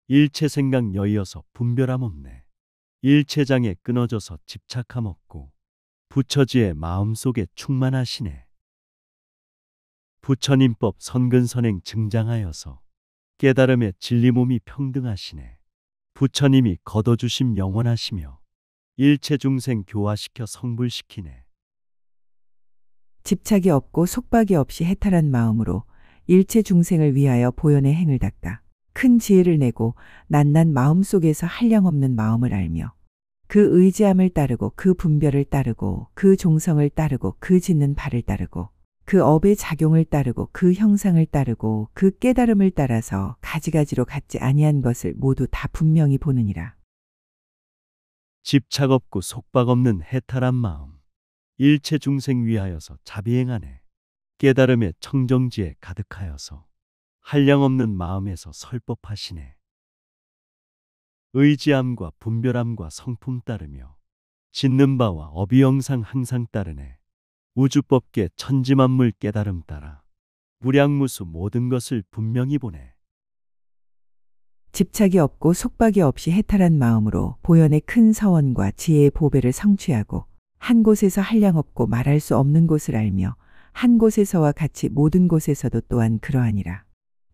일체 생각 여이어서 분별함 없네. 일체장에 끊어져서 집착함 없고 부처지의 마음속에 충만하시네. 부처님법 선근선행 증장하여서 깨달음의 진리 몸이 평등하시네. 부처님이 거둬주심 영원하시며 일체 중생 교화시켜 성불시키네. 집착이 없고 속박이 없이 해탈한 마음으로 일체 중생을 위하여 보현의 행을 닦아 큰 지혜를 내고 낱낱 마음속에서 한량없는 마음을 알며 그 의지함을 따르고 그 분별을 따르고 그 종성을 따르고 그 짓는 바를 따르고 그 업의 작용을 따르고 그 형상을 따르고 그 깨달음을 따라서 가지가지로 갖지 아니한 것을 모두 다 분명히 보느니라. 집착 없고 속박 없는 해탈한 마음, 일체 중생 위하여서 자비행하네. 깨달음의 청정지에 가득하여서 한량없는 마음에서 설법하시네. 의지함과 분별함과 성품 따르며 짓는 바와 업의 영상 항상 따르네. 우주법계 천지만물 깨달음 따라 무량무수 모든 것을 분명히 보네. 집착이 없고 속박이 없이 해탈한 마음으로 보현의 큰 서원과 지혜의 보배를 성취하고 한 곳에서 한량없고 말할 수 없는 곳을 알며 한 곳에서와 같이 모든 곳에서도 또한 그러하니라.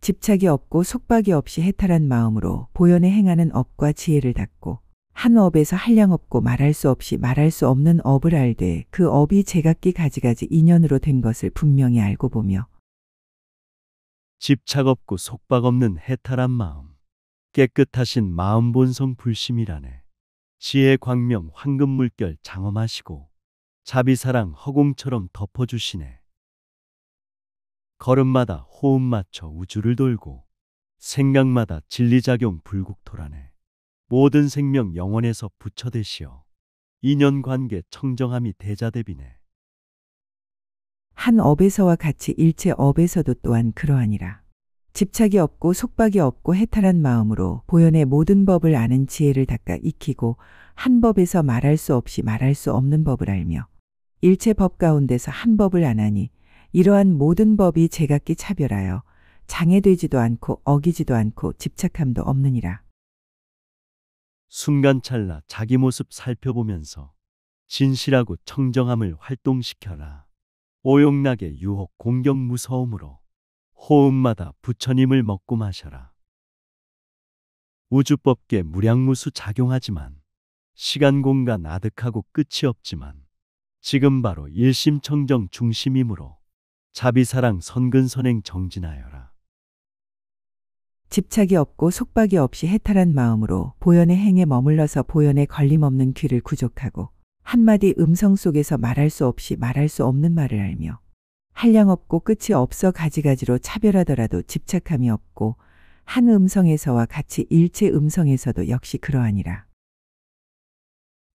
집착이 없고 속박이 없이 해탈한 마음으로 보현에 행하는 업과 지혜를 닦고 한 업에서 한량없고 말할 수 없이 말할 수 없는 업을 알되 그 업이 제각기 가지가지 인연으로 된 것을 분명히 알고 보며 집착 없고 속박 없는 해탈한 마음, 깨끗하신 마음 본성 불심이라네. 지혜 광명 황금 물결 장엄하시고 자비사랑 허공처럼 덮어주시네. 걸음마다 호흡 맞춰 우주를 돌고 생각마다 진리작용 불국토라네. 모든 생명 영원에서 부처되시어 인연관계 청정함이 대자대비네. 한 업에서와 같이 일체 업에서도 또한 그러하니라. 집착이 없고 속박이 없고 해탈한 마음으로 보현의 모든 법을 아는 지혜를 닦아 익히고 한 법에서 말할 수 없이 말할 수 없는 법을 알며 일체 법 가운데서 한 법을 안하니 이러한 모든 법이 제각기 차별하여 장애되지도 않고 어기지도 않고 집착함도 없느니라. 순간찰나 자기 모습 살펴보면서 진실하고 청정함을 활동시켜라. 오용락의 유혹 공격 무서움으로 호흡마다 부처님을 먹고 마셔라. 우주법계 무량무수 작용하지만 시간 공간 아득하고 끝이 없지만 지금 바로 일심청정 중심이므로 자비사랑 선근선행 정진하여라. 집착이 없고 속박이 없이 해탈한 마음으로 보현의 행에 머물러서 보현의 걸림없는 귀를 구족하고 한마디 음성 속에서 말할 수 없이 말할 수 없는 말을 알며 한량 없고 끝이 없어 가지가지로 차별하더라도 집착함이 없고 한 음성에서와 같이 일체 음성에서도 역시 그러하니라.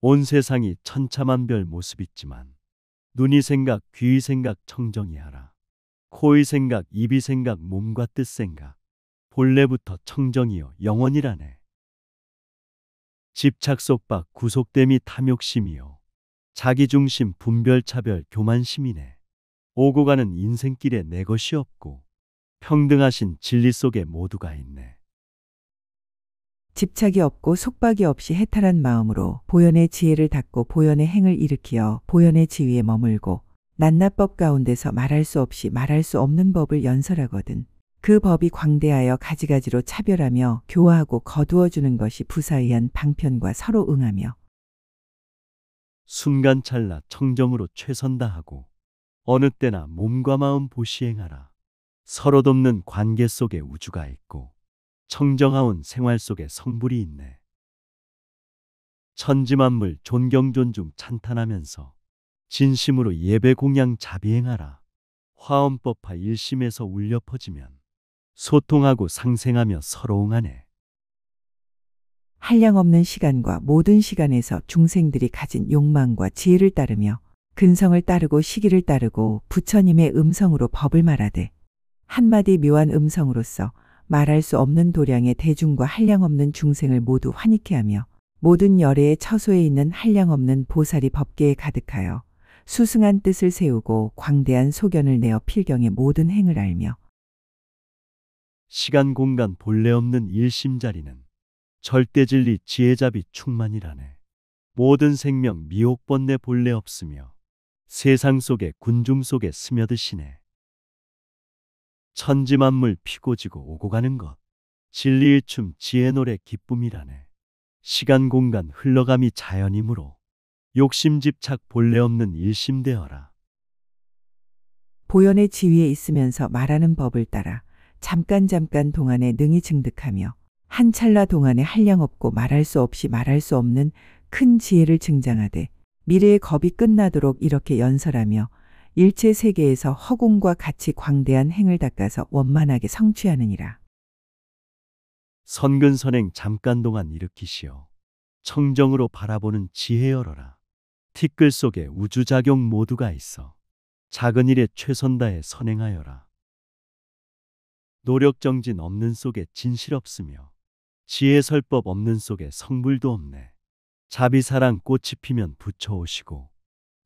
온 세상이 천차만별 모습 있지만 눈이 생각, 귀의 생각 청정이하라. 코의 생각, 입의 생각, 몸과 뜻 생각 본래부터 청정이요 영원이라네. 집착 속박 구속됨이 탐욕심이요 자기중심 분별차별 교만심이네. 오고 가는 인생길에 내 것이 없고 평등하신 진리 속에 모두가 있네. 집착이 없고 속박이 없이 해탈한 마음으로 보현의 지혜를 닫고 보현의 행을 일으키어 보현의 지위에 머물고 낱낱법 가운데서 말할 수 없이 말할 수 없는 법을 연설하거든 그 법이 광대하여 가지가지로 차별하며 교화하고 거두어주는 것이 부사의한 방편과 서로 응하며 순간찰나 청정으로 최선 다하고 어느 때나 몸과 마음 보시행하라. 서로 돕는 관계 속에 우주가 있고 청정하온 생활 속에 성불이 있네. 천지만물 존경 존중 찬탄하면서 진심으로 예배 공양 자비행하라. 화엄법화 일심에서 울려 퍼지면 소통하고 상생하며 서로 응하네. 한량없는 시간과 모든 시간에서 중생들이 가진 욕망과 지혜를 따르며 근성을 따르고 시기를 따르고 부처님의 음성으로 법을 말하되 한마디 묘한 음성으로서 말할 수 없는 도량의 대중과 한량없는 중생을 모두 환희케 하며 모든 열애의 처소에 있는 한량없는 보살이 법계에 가득하여 수승한 뜻을 세우고 광대한 소견을 내어 필경의 모든 행을 알며 시간 공간 본래 없는 일심자리는 절대진리 지혜자비 충만이라네. 모든 생명 미혹 번뇌 본래 없으며 세상 속에 군중 속에 스며드시네. 천지만물 피고 지고 오고 가는 것 진리의 춤 지혜 노래 기쁨이라네. 시간 공간 흘러감이 자연이므로 욕심 집착 본래 없는 일심되어라. 보현의 지위에 있으면서 말하는 법을 따라 잠깐 동안에 능히 증득하며 한 찰나 동안에 한량없고 말할 수 없이 말할 수 없는 큰 지혜를 증장하되 미래의 겁이 끝나도록 이렇게 연설하며 일체 세계에서 허공과 같이 광대한 행을 닦아서 원만하게 성취하느니라. 선근선행 잠깐 동안 일으키시어 청정으로 바라보는 지혜 열어라. 티끌 속에 우주작용 모두가 있어 작은 일에 최선 다해 선행하여라. 노력정진 없는 속에 진실 없으며 지혜설법 없는 속에 성불도 없네. 자비사랑 꽃이 피면 부처오시고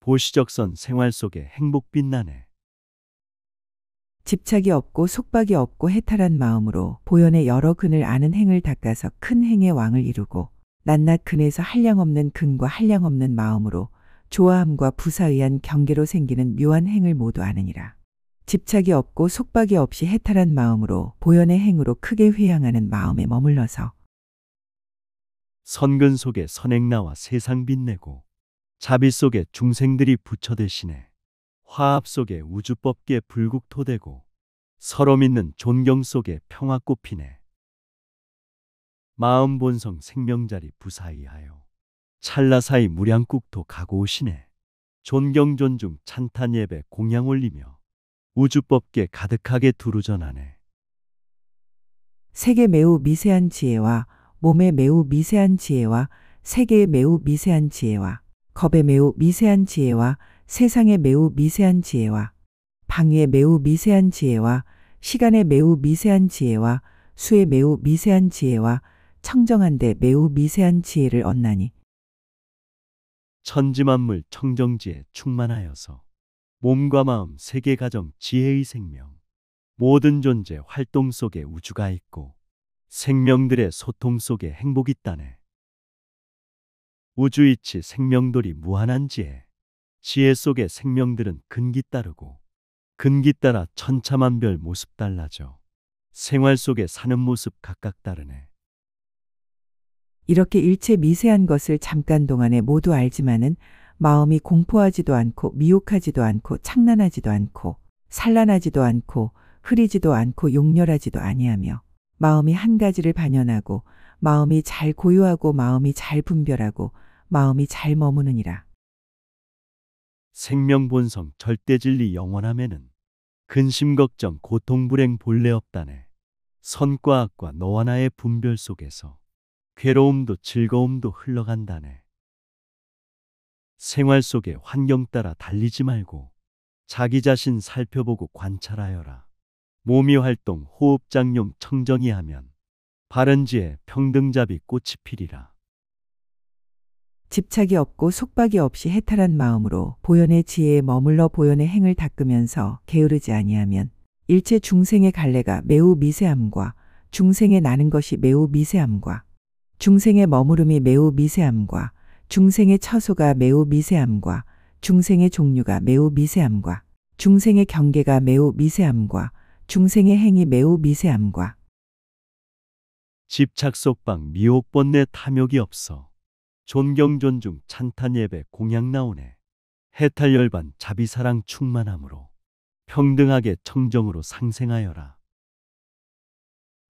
보시적선 생활 속에 행복 빛나네. 집착이 없고 속박이 없고 해탈한 마음으로 보현의 여러 근을 아는 행을 닦아서 큰 행의 왕을 이루고 낱낱 근에서 한량없는 근과 한량없는 마음으로 조화함과 부사의한 경계로 생기는 묘한 행을 모두 아느니라. 집착이 없고 속박이 없이 해탈한 마음으로 보현의 행으로 크게 회향하는 마음에 머물러서 선근 속에 선행 나와 세상 빛내고 자비 속에 중생들이 부처 되시네. 화합 속에 우주법계 불국토되고 서로 믿는 존경 속에 평화 꽃피네. 마음 본성 생명자리 부사이하여 찰나사이 무량국토 가고 오시네. 존경 존중 찬탄 예배 공양 올리며 우주법계 가득하게 두루 전하네. 색에 매우 미세한 지혜와 몸에 매우 미세한 지혜와 세계에 매우 미세한 지혜와 겁에 매우 미세한 지혜와 세상에 매우 미세한 지혜와 방위에 매우 미세한 지혜와 시간에 매우 미세한 지혜와 수에 매우 미세한 지혜와 청정한데 매우 미세한 지혜를 얻나니 천지만물 청정지에 충만하여서 몸과 마음 세계 가정 지혜의 생명 모든 존재 활동 속에 우주가 있고 생명들의 소통 속에 행복이 있다네. 우주이치 생명돌이 무한한 지혜 지혜 속에 생명들은 근기 따르고 근기 따라 천차만별 모습 달라져 생활 속에 사는 모습 각각 다르네. 이렇게 일체 미세한 것을 잠깐 동안에 모두 알지만은 마음이 공포하지도 않고 미혹하지도 않고 창란하지도 않고 산란하지도 않고 흐리지도 않고 용렬하지도 아니하며 마음이 한 가지를 반연하고 마음이 잘 고요하고 마음이 잘 분별하고 마음이 잘 머무느니라. 생명본성 절대진리 영원함에는 근심 걱정 고통 불행 본래 없다네. 선과 악과 너와 나의 분별 속에서 괴로움도 즐거움도 흘러간다네. 생활 속의 환경 따라 달리지 말고 자기 자신 살펴보고 관찰하여라. 몸이 활동 호흡 장용 청정이 하면 바른 지혜 평등잡이 꽃이 피리라. 집착이 없고 속박이 없이 해탈한 마음으로 보현의 지혜에 머물러 보현의 행을 닦으면서 게으르지 아니하면 일체 중생의 갈래가 매우 미세함과 중생의 나는 것이 매우 미세함과 중생의 머무름이 매우 미세함과 중생의 처소가 매우 미세함과 중생의 종류가 매우 미세함과 중생의 경계가 매우 미세함과 중생의 행이 매우 미세함과 집착 속박 미혹 번뇌 탐욕이 없어 존경 존중 찬탄 예배 공양 나오네. 해탈 열반 자비 사랑 충만함으로 평등하게 청정으로 상생하여라.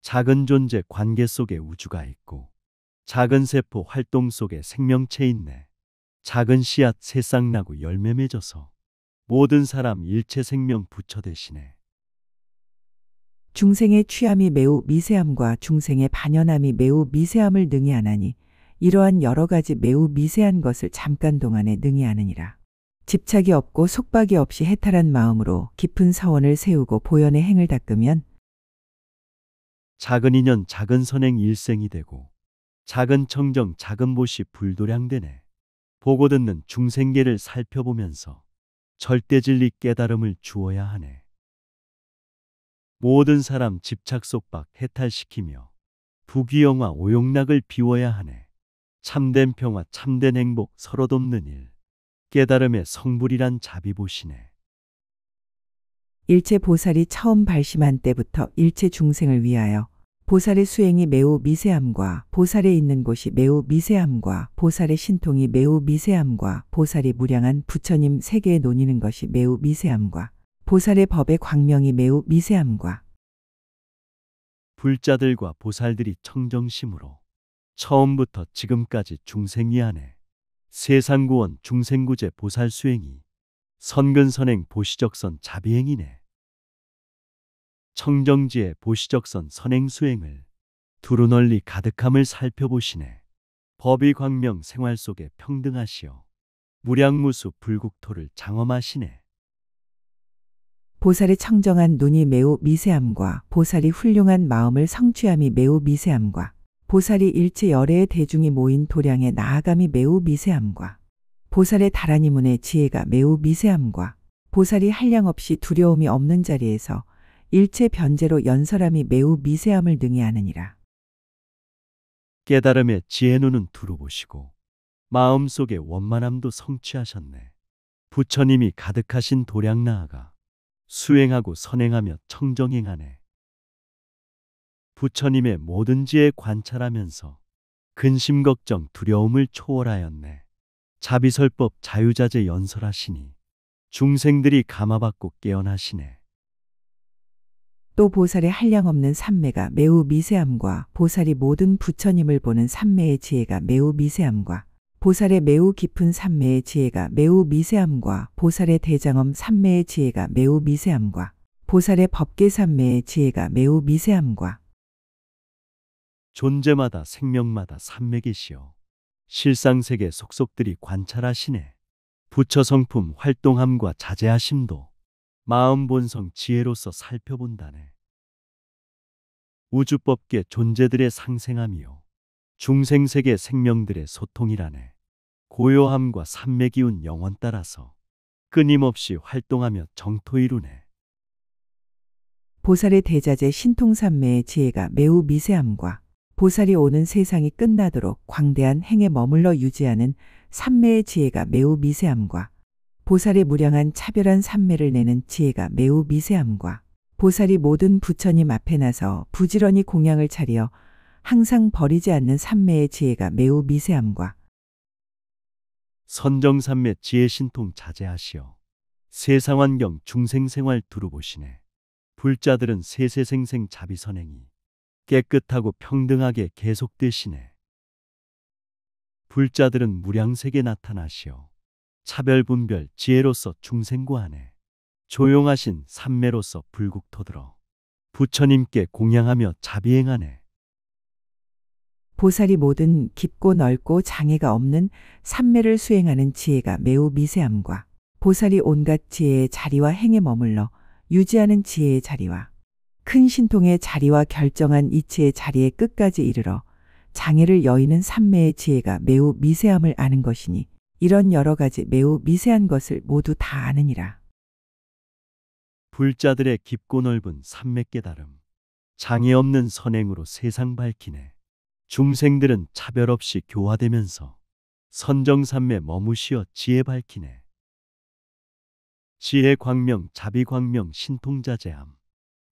작은 존재 관계 속에 우주가 있고 작은 세포 활동 속에 생명체 있네. 작은 씨앗 새싹 나고 열매 맺어서 모든 사람 일체 생명 부처 되시네. 중생의 취함이 매우 미세함과 중생의 반연함이 매우 미세함을 능히 하나니 이러한 여러 가지 매우 미세한 것을 잠깐 동안에 능히 아느니라. 집착이 없고 속박이 없이 해탈한 마음으로 깊은 사원을 세우고 보현의 행을 닦으면 작은 인연 작은 선행 일생이 되고 작은 청정 작은 보시 불도량되네. 보고 듣는 중생계를 살펴보면서 절대진리 깨달음을 주어야 하네. 모든 사람 집착 속박 해탈시키며 부귀영화 오용락을 비워야 하네. 참된 평화 참된 행복 서로 돕는 일 깨달음의 성불이란 자비보시네. 일체 보살이 처음 발심한 때부터 일체 중생을 위하여 보살의 수행이 매우 미세함과 보살의 있는 곳이 매우 미세함과 보살의 신통이 매우 미세함과 보살이 무량한 부처님 세계에 논이는 것이 매우 미세함과 보살의 법의 광명이 매우 미세함과 불자들과 보살들이 청정심으로 처음부터 지금까지 중생위안에 세상구원 중생구제 보살 수행이 선근선행 보시적선 자비행이네. 청정지의 보시적선 선행 수행을 두루 널리 가득함을 살펴보시네. 법이 광명 생활 속에 평등하시어 무량무수 불국토를 장엄하시네. 보살의 청정한 눈이 매우 미세함과 보살이 훌륭한 마음을 성취함이 매우 미세함과 보살이 일체 열애의 대중이 모인 도량에 나아감이 매우 미세함과 보살의 다라니문의 지혜가 매우 미세함과 보살이 한량없이 두려움이 없는 자리에서 일체 변제로 연설함이 매우 미세함을 능히 하느니라. 깨달음의 지혜 눈은 두루 보시고 마음속의 원만함도 성취하셨네. 부처님이 가득하신 도량 나아가 수행하고 선행하며 청정행하네. 부처님의 모든 지혜 관찰하면서 근심 걱정 두려움을 초월하였네. 자비설법 자유자재 연설하시니 중생들이 감화받고 깨어나시네. 또 보살의 한량없는 삼매가 매우 미세함과 보살이 모든 부처님을 보는 삼매의 지혜가 매우 미세함과 보살의 매우 깊은 삼매의 지혜가 매우 미세함과 보살의 대장엄 삼매의 지혜가 매우 미세함과 보살의 법계 삼매의 지혜가 매우 미세함과 존재마다 생명마다 삼매계시여 실상세계 속속들이 관찰하시네. 부처 성품 활동함과 자제하심도 마음 본성 지혜로서 살펴본다네. 우주법계 존재들의 상생함이요 중생세계 생명들의 소통이라네. 고요함과 삼매기운 영원 따라서 끊임없이 활동하며 정토 이루네. 보살의 대자재 신통삼매의 지혜가 매우 미세함과 보살이 오는 세상이 끝나도록 광대한 행에 머물러 유지하는 삼매의 지혜가 매우 미세함과 보살의 무량한 차별한 삼매를 내는 지혜가 매우 미세함과 보살이 모든 부처님 앞에 나서 부지런히 공양을 차리어 항상 버리지 않는 삼매의 지혜가 매우 미세함과 선정삼매 지혜신통 자제하시어 세상환경 중생생활 두루보시네. 불자들은 세세생생 자비선행이 깨끗하고 평등하게 계속되시네. 불자들은 무량세계 나타나시어 차별분별 지혜로서 중생고하네. 조용하신 삼매로서 불국토들어 부처님께 공양하며 자비행하네. 보살이 모든 깊고 넓고 장애가 없는 삼매를 수행하는 지혜가 매우 미세함과 보살이 온갖 지혜의 자리와 행에 머물러 유지하는 지혜의 자리와 큰 신통의 자리와 결정한 이치의 자리에 끝까지 이르러 장애를 여의는 삼매의 지혜가 매우 미세함을 아는 것이니 이런 여러 가지 매우 미세한 것을 모두 다 아느니라. 불자들의 깊고 넓은 삼매 깨달음 장애 없는 선행으로 세상 밝히네. 중생들은 차별 없이 교화되면서 선정삼매 머무시어 지혜 밝히네. 지혜 광명 자비 광명 신통자제함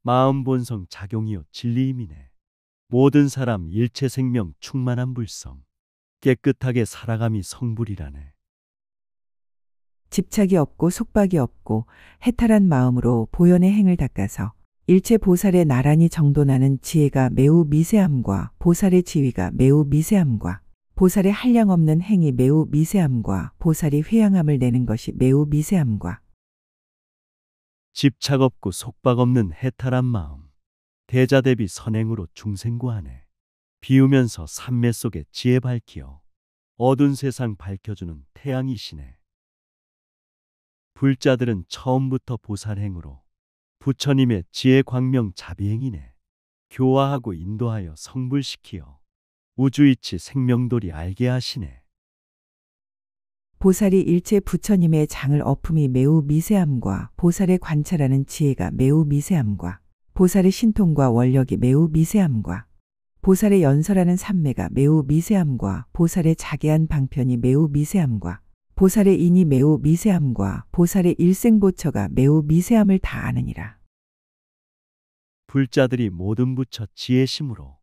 마음 본성 작용이요 진리임이네. 모든 사람 일체 생명 충만한 불성 깨끗하게 살아감이 성불이라네. 집착이 없고 속박이 없고 해탈한 마음으로 보현의 행을 닦아서 일체 보살의 나란히 정돈하는 지혜가 매우 미세함과 보살의 지위가 매우 미세함과 보살의 한량 없는 행이 매우 미세함과 보살이 회양함을 내는 것이 매우 미세함과 집착 없고 속박 없는 해탈한 마음 대자 대비 선행으로 중생고하네. 비우면서 삼매 속에 지혜 밝히어 어두운 세상 밝혀주는 태양이시네. 불자들은 처음부터 보살행으로 부처님의 지혜 광명 자비행이네. 교화하고 인도하여 성불시키어 우주이치 생명돌이 알게 하시네. 보살이 일체 부처님의 장을 엎음이 매우 미세함과 보살의 관찰하는 지혜가 매우 미세함과 보살의 신통과 원력이 매우 미세함과 보살의 연설하는 삼매가 매우 미세함과 보살의 자계한 방편이 매우 미세함과 보살의 인이 매우 미세함과 보살의 일생보처가 매우 미세함을 다 아느니라. 불자들이 모든 부처 지혜심으로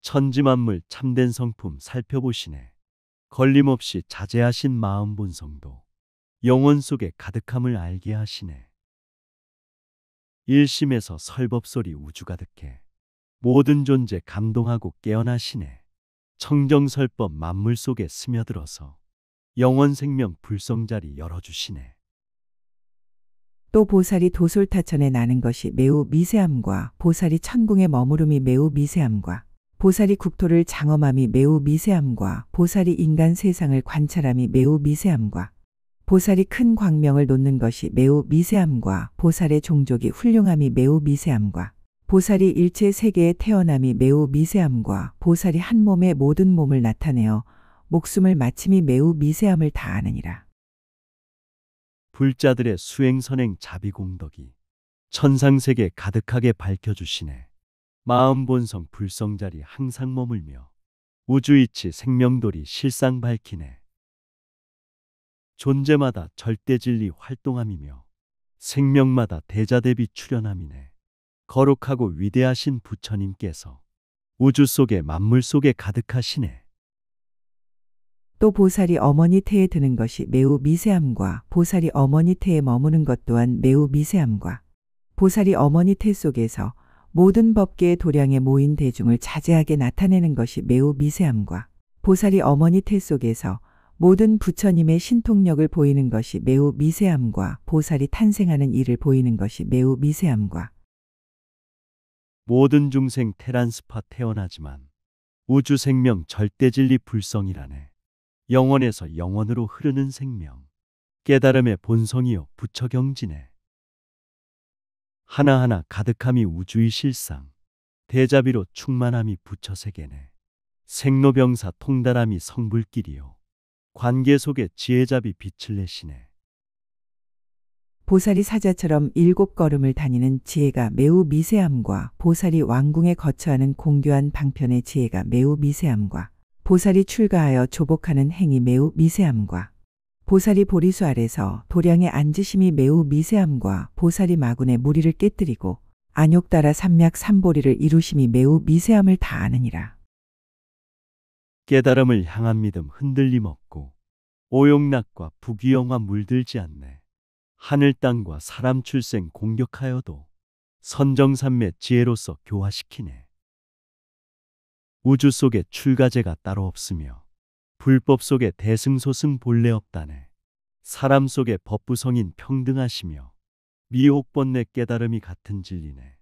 천지만물 참된 성품 살펴보시네. 걸림없이 자제하신 마음 본성도 영혼 속에 가득함을 알게 하시네. 일심에서 설법소리 우주 가득해 모든 존재 감동하고 깨어나시네. 청정설법 만물 속에 스며들어서 영원 생명 불성자리 열어주시네. 또 보살이 도솔타천에 나는 것이 매우 미세함과 보살이 천궁에 머무름이 매우 미세함과 보살이 국토를 장엄함이 매우 미세함과 보살이 인간 세상을 관찰함이 매우 미세함과 보살이 큰 광명을 놓는 것이 매우 미세함과 보살의 종족이 훌륭함이 매우 미세함과 보살이 일체 세계에 태어남이 매우 미세함과 보살이 한 몸에 모든 몸을 나타내어 목숨을 마침이 매우 미세함을 다 아느니라. 불자들의 수행선행 자비공덕이 천상세계 가득하게 밝혀주시네. 마음 본성 불성자리 항상 머물며 우주이치 생명돌이 실상 밝히네. 존재마다 절대진리 활동함이며 생명마다 대자대비 출현함이네. 거룩하고 위대하신 부처님께서 우주 속에 만물 속에 가득하시네. 또 보살이 어머니 태에 드는 것이 매우 미세함과 보살이 어머니 태에 머무는 것 또한 매우 미세함과 보살이 어머니 태 속에서 모든 법계의 도량에 모인 대중을 자제하게 나타내는 것이 매우 미세함과 보살이 어머니 태 속에서 모든 부처님의 신통력을 보이는 것이 매우 미세함과 보살이 탄생하는 일을 보이는 것이 매우 미세함과 모든 중생 테란스파 태어나지만 우주 생명 절대진리 불성이라네. 영원에서 영원으로 흐르는 생명 깨달음의 본성이요 부처경지네. 하나하나 가득함이 우주의 실상 대자비로 충만함이 부처세계네. 생로병사 통달함이 성불길이요 관계 속에 지혜자비 빛을 내시네. 보살이 사자처럼 7걸음을 다니는 지혜가 매우 미세함과 보살이 왕궁에 거처하는 공교한 방편의 지혜가 매우 미세함과 보살이 출가하여 조복하는 행이 매우 미세함과 보살이 보리수 아래서 도량에 앉으심이 매우 미세함과 보살이 마군의 무리를 깨뜨리고 안욕 따라 삼맥 삼보리를 이루심이 매우 미세함을 다 아느니라. 깨달음을 향한 믿음 흔들림 없고 오용락과 부귀영화 물들지 않네. 하늘 땅과 사람 출생 공격하여도 선정산매 지혜로서 교화시키네. 우주 속에 출가제가 따로 없으며 불법 속에 대승소승 본래 없다네. 사람 속에 법부성인 평등하시며 미혹번뇌 깨달음이 같은 진리네.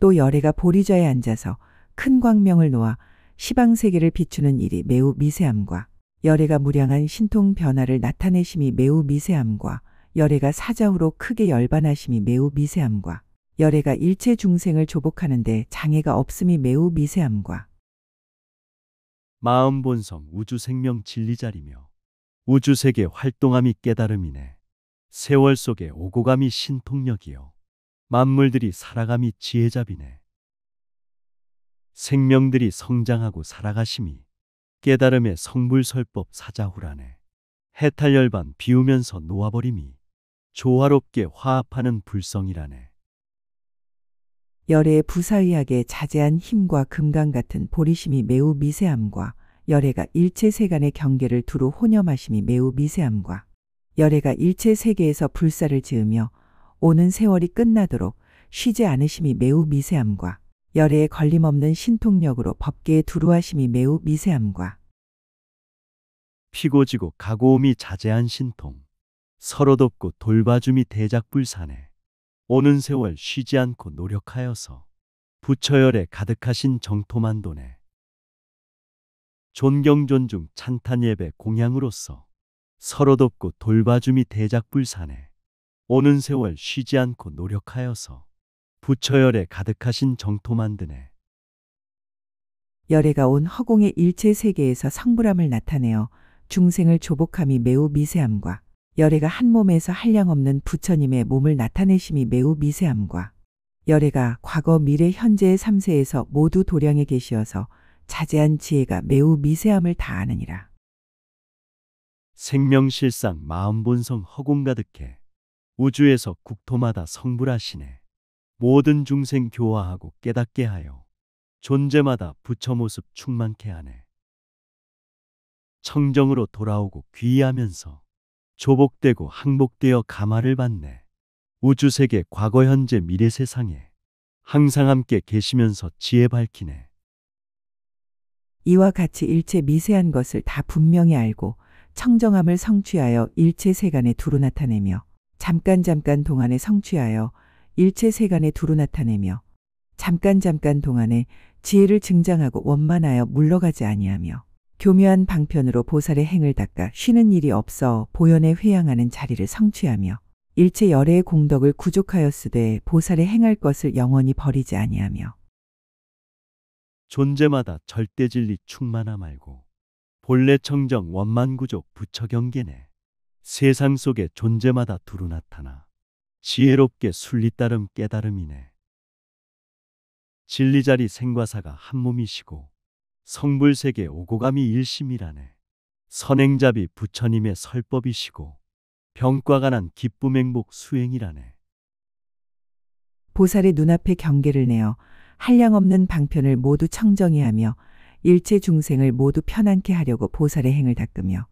또 열애가 보리좌에 앉아서 큰 광명을 놓아 시방세계를 비추는 일이 매우 미세함과 열애가 무량한 신통 변화를 나타내심이 매우 미세함과 열애가 사자후로 크게 열반하심이 매우 미세함과 열애가 일체 중생을 조복하는데 장애가 없음이 매우 미세함과 마음 본성 우주 생명 진리자리며 우주 세계 활동함이 깨달음이네. 세월 속에 오고감이 신통력이요 만물들이 살아감이 지혜잡이네. 생명들이 성장하고 살아가심이 깨달음의 성불설법 사자후라네. 해탈열반 비우면서 놓아버림이 조화롭게 화합하는 불성이라네. 열애의 부사의학의 자제한 힘과 금강 같은 보리심이 매우 미세함과 열애가 일체 세간의 경계를 두루 혼염하심이 매우 미세함과 열애가 일체 세계에서 불사를 지으며 오는 세월이 끝나도록 쉬지 않으심이 매우 미세함과 열애에 걸림없는 신통력으로 법계에 두루하심이 매우 미세함과 피고지고 가고움이 자제한 신통 서로 돕고 돌봐줌이 대작불사네. 오는 세월 쉬지 않고 노력하여서 부처열에 가득하신 정토만도네. 존경 존중 찬탄 예배 공양으로서 서로 돕고 돌봐줌이 대작불사네. 오는 세월 쉬지 않고 노력하여서 부처열에 가득하신 정토만드네. 열애가 온 허공의 일체 세계에서 성불함을 나타내어 중생을 조복함이 매우 미세함과 열애가 한 몸에서 한량없는 부처님의 몸을 나타내심이 매우 미세함과 열애가 과거 미래 현재의 삼세에서 모두 도량에 계시어서 자제한 지혜가 매우 미세함을 다하느니라. 생명실상 마음본성 허공 가득해 우주에서 국토마다 성불하시네. 모든 중생 교화하고 깨닫게 하여 존재마다 부처 모습 충만케 하네. 청정으로 돌아오고 귀의하면서 조복되고 항복되어 감화를 받네. 우주세계 과거 현재 미래 세상에 항상 함께 계시면서 지혜 밝히네. 이와 같이 일체 미세한 것을 다 분명히 알고 청정함을 성취하여 일체 세간에 두루 나타내며 잠깐 동안에 성취하여 일체 세간에 두루 나타내며 잠깐 동안에 지혜를 증장하고 원만하여 물러가지 아니하며 교묘한 방편으로 보살의 행을 닦아 쉬는 일이 없어 보현에 회양하는 자리를 성취하며 일체 열애의 공덕을 구족하였으되 보살의 행할 것을 영원히 버리지 아니하며 존재마다 절대진리 충만함 알고 본래 청정 원만구족 부처경계네. 세상 속에 존재마다 두루 나타나 지혜롭게 순리따름 깨달음이네. 진리자리 생과사가 한 몸이시고 성불세계 오고감이 일심이라네. 선행잡이 부처님의 설법이시고 병과가 난 기쁨 행복 수행이라네. 보살의 눈앞에 경계를 내어 한량없는 방편을 모두 청정히 하며 일체 중생을 모두 편안케 하려고 보살의 행을 닦으며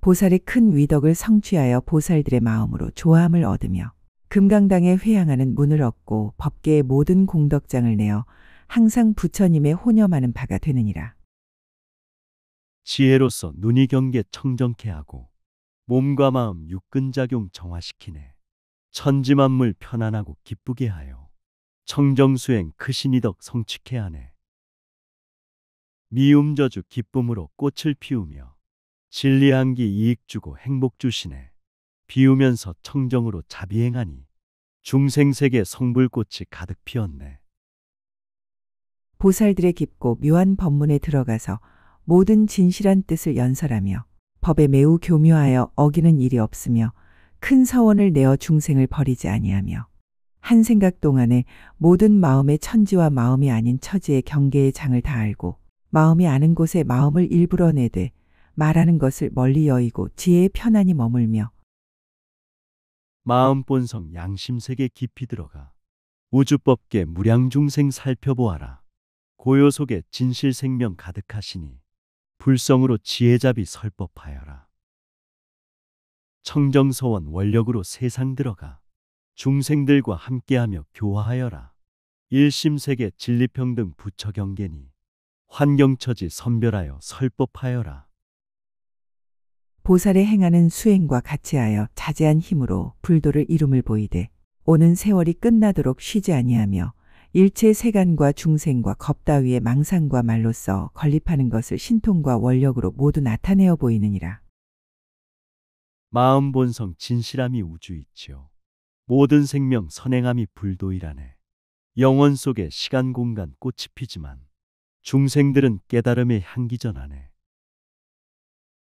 보살의 큰 위덕을 성취하여 보살들의 마음으로 조화함을 얻으며 금강당에 회양하는 문을 얻고 법계의 모든 공덕장을 내어 항상 부처님의 혼념하는 바가 되느니라. 지혜로서 눈이 경계 청정케 하고 몸과 마음 육근작용 정화시키네. 천지만물 편안하고 기쁘게 하여 청정수행 크신 이덕 성취케 하네. 미움저주 기쁨으로 꽃을 피우며 진리한기 이익 주고 행복 주시네. 비우면서 청정으로 자비행하니 중생세계 성불꽃이 가득 피었네. 보살들의 깊고 묘한 법문에 들어가서 모든 진실한 뜻을 연설하며 법에 매우 교묘하여 어기는 일이 없으며 큰 서원을 내어 중생을 버리지 아니하며 한 생각 동안에 모든 마음의 천지와 마음이 아닌 처지의 경계의 장을 다 알고 마음이 아는 곳에 마음을 일부러 내되 말하는 것을 멀리 여의고 지혜에 편안히 머물며 마음 본성 양심세계 깊이 들어가 우주법계 무량중생 살펴보아라. 고요 속에 진실 생명 가득하시니 불성으로 지혜잡이 설법하여라. 청정서원 원력으로 세상 들어가 중생들과 함께하며 교화하여라. 일심세계 진리평등 부처경계니 환경처지 선별하여 설법하여라. 보살의 행하는 수행과 같이하여 자제한 힘으로 불도를 이룸을 보이되 오는 세월이 끝나도록 쉬지 아니하며 일체 세간과 중생과 겁 따위의 망상과 말로써 건립하는 것을 신통과 원력으로 모두 나타내어 보이느니라. 마음 본성 진실함이 우주이치요 모든 생명 선행함이 불도이라네. 영원 속에 시간 공간 꽃이 피지만 중생들은 깨달음의 향기 전하네.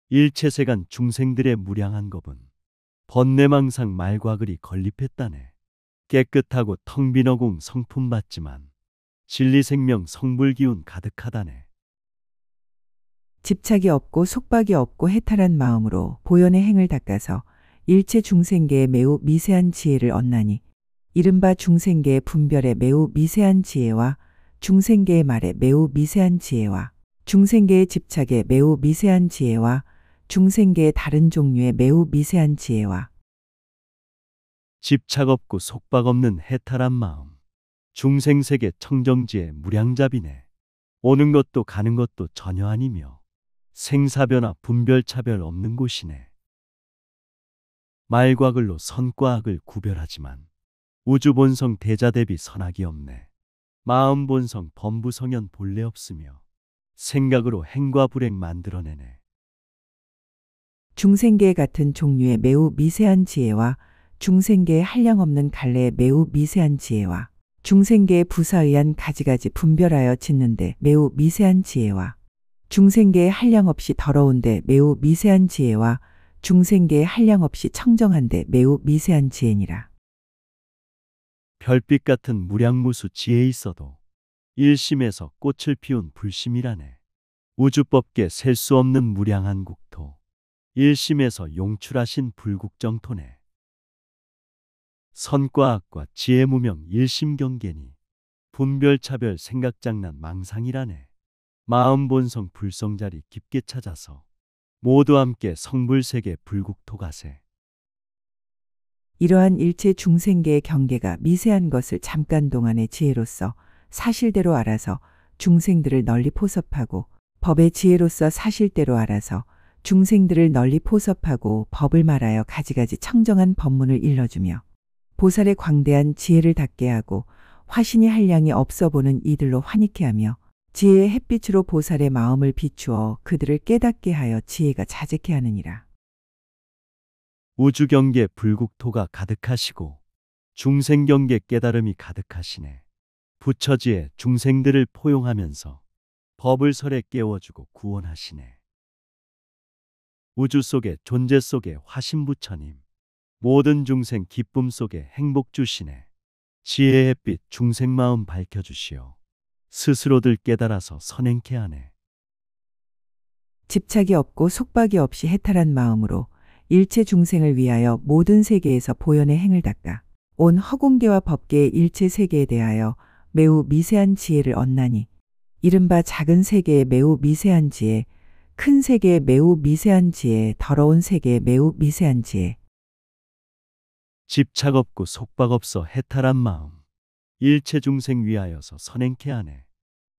일체세간 중생들의 무량한 겁은 번뇌망상 말과 글이 건립했다네. 깨끗하고 텅 빈 어공 성품 받지만 진리생명 성불기운 가득하다네. 집착이 없고 속박이 없고 해탈한 마음으로 보현의 행을 닦아서 일체 중생계에 매우 미세한 지혜를 얻나니 이른바 중생계의 분별에 매우 미세한 지혜와 중생계의 말에 매우 미세한 지혜와 중생계의 집착에 매우 미세한 지혜와 중생계의 다른 종류의 매우 미세한 지혜와 집착 없고 속박 없는 해탈한 마음 중생세계 청정지의 무량잡이네. 오는 것도 가는 것도 전혀 아니며 생사변화 분별차별 없는 곳이네. 말과 글로 선과 악을 구별하지만 우주본성 대자대비 선악이 없네. 마음본성 범부성현 본래 없으며 생각으로 행과 불행 만들어내네. 중생계 같은 종류의 매우 미세한 지혜와 중생계의 한량없는 갈래의 매우 미세한 지혜와 중생계의 부사에 의한 가지가지 분별하여 짓는데 매우 미세한 지혜와 중생계의 한량없이 더러운데 매우 미세한 지혜와 중생계의 한량없이 청정한데 매우 미세한 지혜니라. 별빛 같은 무량무수 지혜 있어도 일심에서 꽃을 피운 불심이라네. 우주법계 셀 수 없는 무량한 국토 일심에서 용출하신 불국정토네. 선과 악과 지혜 무명 일심경계니 분별차별 생각장난 망상이라네. 마음본성 불성자리 깊게 찾아서 모두 함께 성불세계 불국토 가세. 이러한 일체 중생계의 경계가 미세한 것을 잠깐 동안의 지혜로서 사실대로 알아서 중생들을 널리 포섭하고 법의 지혜로서 사실대로 알아서 중생들을 널리 포섭하고 법을 말하여 가지가지 청정한 법문을 일러주며 보살의 광대한 지혜를 닿게 하고 화신이 한량이 없어 보는 이들로 환희케 하며 지혜의 햇빛으로 보살의 마음을 비추어 그들을 깨닫게 하여 지혜가 자제케 하느니라. 우주경계 불국토가 가득하시고 중생경계 깨달음이 가득하시네. 부처지에 중생들을 포용하면서 법을 설에 깨워주고 구원하시네. 우주 속에 존재 속에 화신부처님 모든 중생 기쁨 속에 행복 주시네. 지혜의 햇빛 중생 마음 밝혀주시오. 스스로들 깨달아서 선행케 하네. 집착이 없고 속박이 없이 해탈한 마음으로 일체 중생을 위하여 모든 세계에서 보현의 행을 닦아 온 허공계와 법계의 일체 세계에 대하여 매우 미세한 지혜를 얻나니 이른바 작은 세계의 매우 미세한 지혜, 큰 세계의 매우 미세한 지혜, 더러운 세계의 매우 미세한 지혜. 집착 없고 속박 없어 해탈한 마음 일체 중생 위하여서 선행케 하네.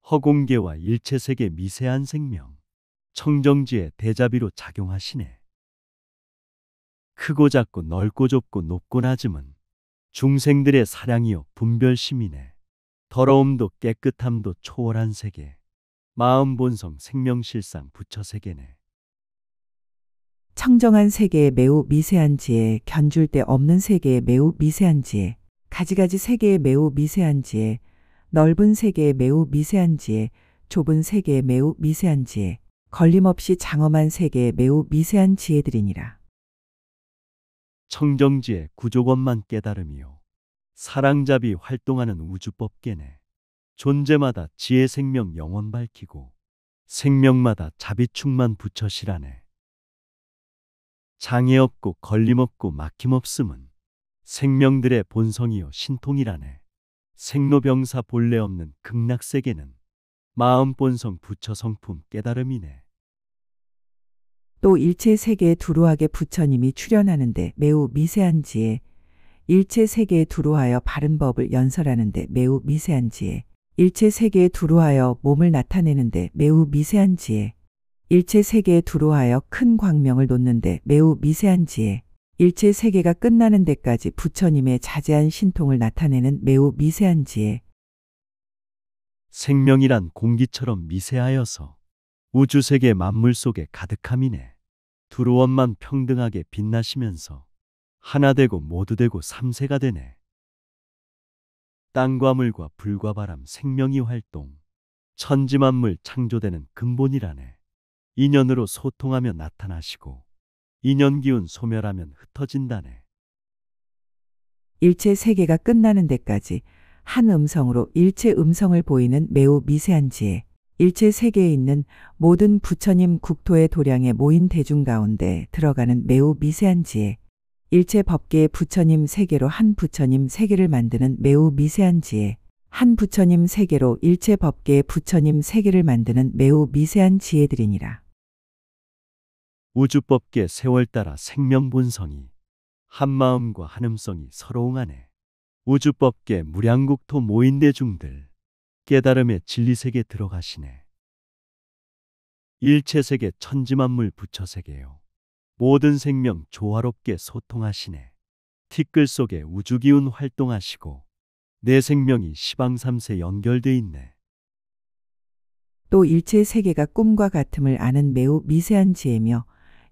허공계와 일체 세계 미세한 생명 청정지에 대자비로 작용하시네. 크고 작고 넓고 좁고 높고 낮음은 중생들의 사량이요 분별심이네. 더러움도 깨끗함도 초월한 세계 마음 본성 생명실상 부처 세계네. 청정한 세계의 매우 미세한 지혜, 견줄 데 없는 세계의 매우 미세한 지혜, 가지가지 세계의 매우 미세한 지혜, 넓은 세계의 매우 미세한 지혜, 좁은 세계의 매우 미세한 지혜, 걸림없이 장엄한 세계의 매우 미세한 지혜들이니라. 청정지의 구조건만 깨달음이요 사랑잡이 활동하는 우주법계네. 존재마다 지혜 생명 영원 밝히고 생명마다 자비충만 부처시라네. 장애 없고 걸림 없고 막힘 없음은 생명들의 본성이요 신통이라네. 생로병사 본래 없는 극락세계는 마음 본성 부처 성품 깨달음이네. 또 일체 세계에 두루하게 부처님이 출현하는데 매우 미세한 지혜, 일체 세계에 두루하여 바른 법을 연설하는데 매우 미세한 지혜, 일체 세계에 두루하여 몸을 나타내는데 매우 미세한 지혜, 일체 세계에 두루하여 큰 광명을 놓는데 매우 미세한 지혜, 일체 세계가 끝나는 데까지 부처님의 자제한 신통을 나타내는 매우 미세한 지혜, 생명이란 공기처럼 미세하여서 우주세계 만물 속에 가득함이네. 두루원만 평등하게 빛나시면서 하나 되고 모두 되고 삼세가 되네. 땅과 물과 불과 바람 생명이 활동, 천지만물 창조되는 근본이라네. 인연으로 소통하며 나타나시고 인연 기운 소멸하면 흩어진다네. 일체 세계가 끝나는 데까지 한 음성으로 일체 음성을 보이는 매우 미세한 지혜, 일체 세계에 있는 모든 부처님 국토의 도량에 모인 대중 가운데 들어가는 매우 미세한 지혜, 일체 법계의 부처님 세계로 한 부처님 세계를 만드는 매우 미세한 지혜, 한 부처님 세계로 일체 법계의 부처님 세계를 만드는 매우 미세한 지혜들이니라. 우주법계 세월 따라 생명 본성이 한마음과 한음성이 서로응하네. 우주법계 무량국토 모인 대중들 깨달음의 진리세계 들어가시네. 일체세계 천지만물 부처세계요. 모든 생명 조화롭게 소통하시네. 티끌 속에 우주기운 활동하시고 내 생명이 시방삼세 연결돼 있네. 또 일체 세계가 꿈과 같음을 아는 매우 미세한 지혜며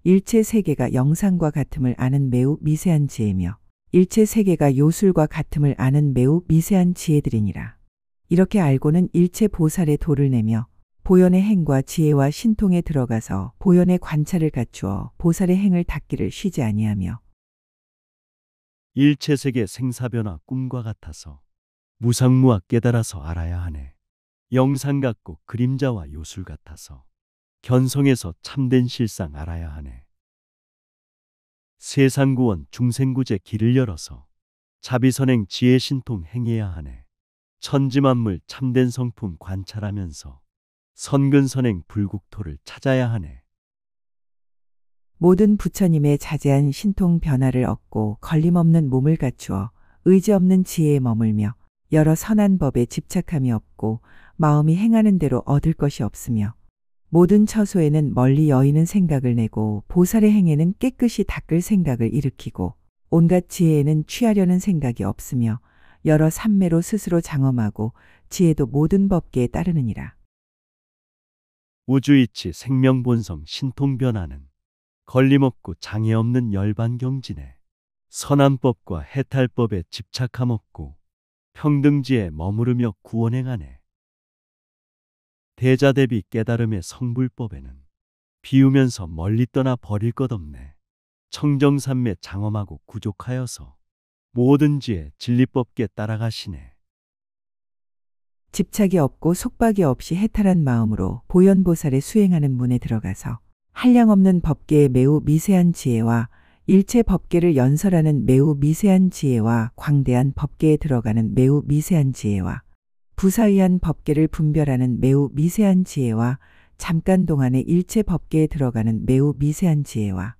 일체 세계가 영상과 같음을 아는 매우 미세한 지혜며 일체 세계가 요술과 같음을 아는 매우 미세한 지혜들이니라. 이렇게 알고는 일체 보살의 도를 내며 보현의 행과 지혜와 신통에 들어가서 보현의 관찰을 갖추어 보살의 행을 닦기를 쉬지 아니하며 일체세계 생사변화 꿈과 같아서 무상무학 깨달아서 알아야 하네. 영상 같고 그림자와 요술 같아서 견성에서 참된 실상 알아야 하네. 세상구원 중생구제 길을 열어서 자비선행 지혜신통 행해야 하네. 천지만물 참된 성품 관찰하면서 선근선행 불국토를 찾아야 하네. 모든 부처님의 자제한 신통 변화를 얻고 걸림없는 몸을 갖추어 의지 없는 지혜에 머물며 여러 선한 법에 집착함이 없고 마음이 행하는 대로 얻을 것이 없으며 모든 처소에는 멀리 여의는 생각을 내고 보살의 행에는 깨끗이 닦을 생각을 일으키고 온갖 지혜에는 취하려는 생각이 없으며 여러 삼매로 스스로 장엄하고 지혜도 모든 법계에 따르느니라. 우주이치 생명본성 신통변화는 걸림없고 장애없는 열반경지네. 선한법과 해탈법에 집착함 없고 평등지에 머무르며 구원행하네. 대자대비 깨달음의 성불법에는 비우면서 멀리 떠나 버릴 것 없네. 청정삼매 장엄하고 구족하여서 모든 지혜 진리법께 따라가시네. 집착이 없고 속박이 없이 해탈한 마음으로 보현보살의 수행하는 문에 들어가서 한량없는 법계의 매우 미세한 지혜와 일체 법계를 연설하는 매우 미세한 지혜와 광대한 법계에 들어가는 매우 미세한 지혜와 부사의한 법계를 분별하는 매우 미세한 지혜와 잠깐 동안의 일체 법계에 들어가는 매우 미세한 지혜와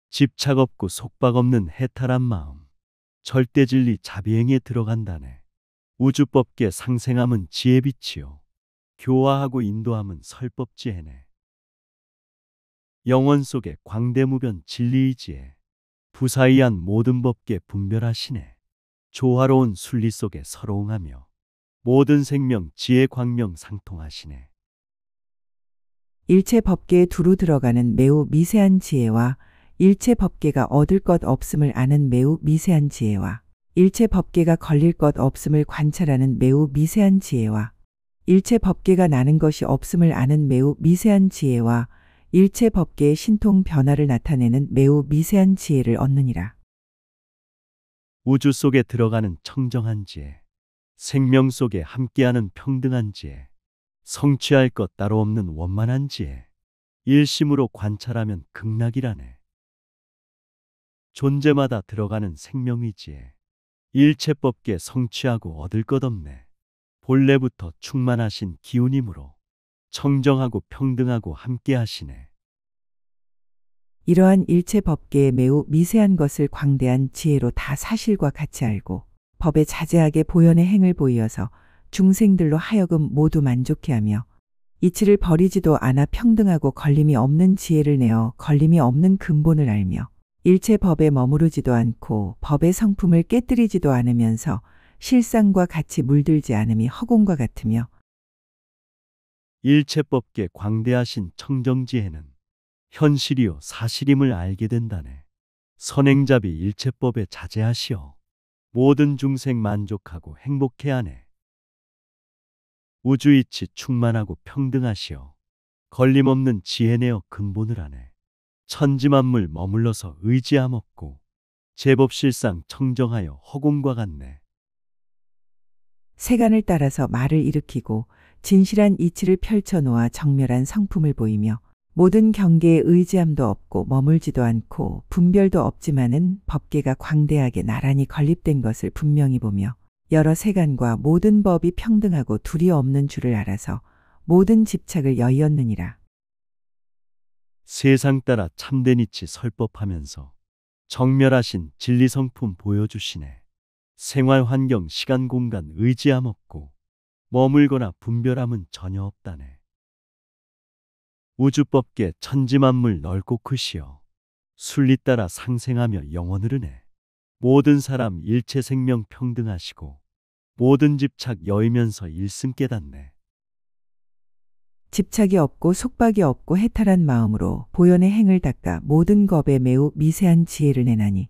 집착 없고 속박 없는 해탈한 마음 절대진리 자비행에 들어간다네. 우주법계 상생함은 지혜빛이요 교화하고 인도함은 설법지혜네. 영원 속에 광대무변 진리의 지혜 부사의한 모든 법계 분별하시네. 조화로운 순리 속에 서로응하며 모든 생명 지혜 광명 상통하시네. 일체 법계에 두루 들어가는 매우 미세한 지혜와 일체 법계가 얻을 것 없음을 아는 매우 미세한 지혜와 일체 법계가 걸릴 것 없음을 관찰하는 매우 미세한 지혜와 일체 법계가 나는 것이 없음을 아는 매우 미세한 지혜와 일체 법계의 신통 변화를 나타내는 매우 미세한 지혜를 얻느니라. 우주 속에 들어가는 청정한 지혜 생명 속에 함께하는 평등한 지혜 성취할 것 따로 없는 원만한 지혜 일심으로 관찰하면 극락이라네. 존재마다 들어가는 생명의 지혜 일체법계 성취하고 얻을 것 없네. 본래부터 충만하신 기운이므로 청정하고 평등하고 함께 하시네. 이러한 일체 법계의 매우 미세한 것을 광대한 지혜로 다 사실과 같이 알고 법에 자제하게 보현의 행을 보이어서 중생들로 하여금 모두 만족해하며 이치를 버리지도 않아 평등하고 걸림이 없는 지혜를 내어 걸림이 없는 근본을 알며 일체 법에 머무르지도 않고 법의 성품을 깨뜨리지도 않으면서 실상과 같이 물들지 않음이 허공과 같으며 일체법계 광대하신 청정지혜는 현실이요 사실임을 알게 된다네. 선행잡이 일체법에 자제하시어 모든 중생 만족하고 행복해하네. 우주이치 충만하고 평등하시어 걸림없는 지혜내어 근본을 하네. 천지만물 머물러서 의지함없고 제법실상 청정하여 허공과 같네. 세간을 따라서 말을 일으키고 진실한 이치를 펼쳐놓아 정멸한 성품을 보이며 모든 경계에 의지함도 없고 머물지도 않고 분별도 없지만은 법계가 광대하게 나란히 건립된 것을 분명히 보며 여러 세간과 모든 법이 평등하고 둘이 없는 줄을 알아서 모든 집착을 여의었느니라. 세상 따라 참된 이치 설법하면서 정멸하신 진리성품 보여주시네. 생활 환경 시간 공간 의지함 없고 머물거나 분별함은 전혀 없다네. 우주법계 천지만물 넓고 크시어 순리 따라 상생하며 영원을 흐네. 모든 사람 일체 생명 평등하시고 모든 집착 여의면서 일승 깨닫네. 집착이 없고 속박이 없고 해탈한 마음으로 보현의 행을 닦아 모든 겁에 매우 미세한 지혜를 내나니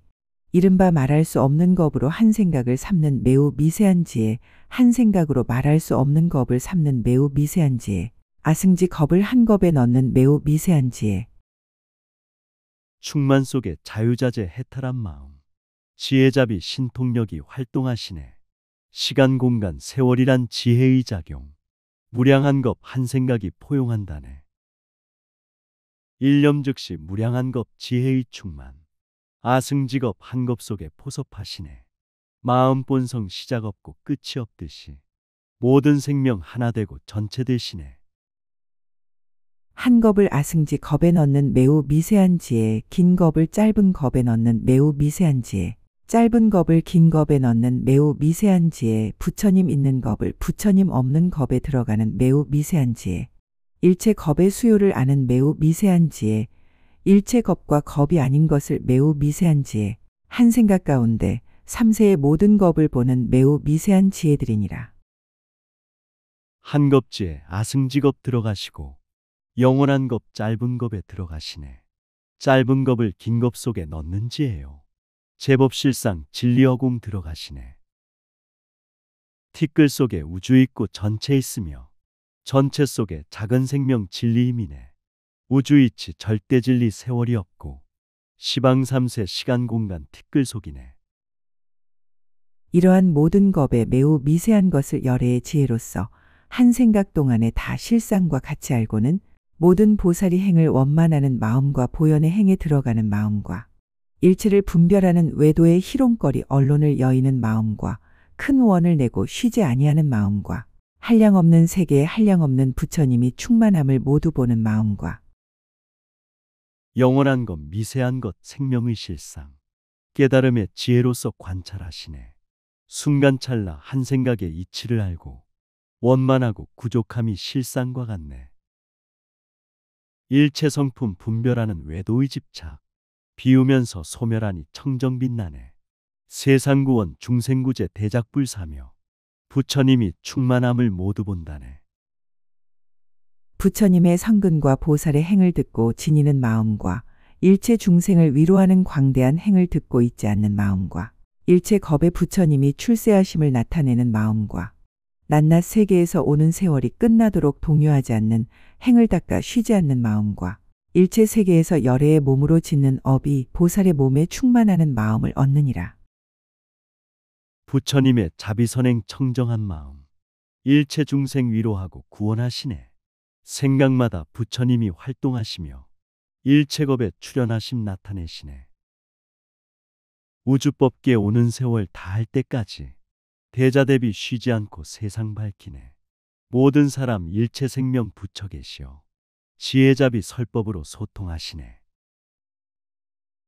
이른바 말할 수 없는 겁으로 한 생각을 삼는 매우 미세한 지혜, 한 생각으로 말할 수 없는 겁을 삼는 매우 미세한 지혜, 아승지 겁을 한 겁에 넣는 매우 미세한 지혜. 충만 속에 자유자재 해탈한 마음, 지혜잡이 신통력이 활동하시네. 시간 공간 세월이란 지혜의 작용, 무량한 것 한 생각이 포용한다네. 일념 즉시 무량한 것 지혜의 충만, 아승직업 한 것 속에 포섭하시네. 마음 본성 시작 없고 끝이 없듯이 모든 생명 하나 되고 전체 되시네. 한 겁을 아승지 겁에 넣는 매우 미세한 지혜, 긴 겁을 짧은 겁에 넣는 매우 미세한 지혜, 짧은 겁을 긴 겁에 넣는 매우 미세한 지혜, 부처님 있는 겁을 부처님 없는 겁에 들어가는 매우 미세한 지혜, 일체 겁의 수요를 아는 매우 미세한 지혜, 일체 겁과 겁이 아닌 것을 매우 미세한 지혜, 한 생각 가운데 삼세의 모든 겁을 보는 매우 미세한 지혜들이니라. 한 겁지에 아승직업 들어가시고 영원한 겁 짧은 겁에 들어가시네. 짧은 겁을 긴 겁 속에 넣는 지혜요. 제법실상 진리허공 들어가시네. 티끌 속에 우주 있고 전체 있으며 전체 속에 작은 생명 진리임이네. 우주이치 절대 진리 세월이 없고 시방삼세 시간 공간 티끌 속이네. 이러한 모든 겁에 매우 미세한 것을 열애의 지혜로서 한 생각 동안에 다 실상과 같이 알고는 모든 보살이 행을 원만하는 마음과 보현의 행에 들어가는 마음과 일체를 분별하는 외도의 희롱거리 언론을 여의는 마음과 큰 원을 내고 쉬지 아니하는 마음과 한량없는 세계에 한량없는 부처님이 충만함을 모두 보는 마음과 영원한 것 미세한 것 생명의 실상 깨달음의 지혜로서 관찰하시네. 순간찰나 한 생각의 이치를 알고 원만하고 구족함이 실상과 같네. 일체 성품 분별하는 외도의 집착 비우면서 소멸하니 청정 빛나네. 세상구원 중생구제 대작불사며 부처님이 충만함을 모두 본다네. 부처님의 성근과 보살의 행을 듣고 지니는 마음과 일체 중생을 위로하는 광대한 행을 듣고 있지 않는 마음과 일체 겁의 부처님이 출세하심을 나타내는 마음과 낱낱 세계에서 오는 세월이 끝나도록 동요하지 않는 행을 닦아 쉬지 않는 마음과 일체 세계에서 열애의 몸으로 짓는 업이 보살의 몸에 충만하는 마음을 얻느니라. 부처님의 자비선행 청정한 마음 일체 중생 위로하고 구원하시네. 생각마다 부처님이 활동하시며 일체겁에 출현하심 나타내시네. 우주법계 오는 세월 다할 때까지 대자 대비 쉬지 않고 세상 밝히네. 모든 사람 일체 생명 부처 계시오. 지혜잡이 설법으로 소통하시네.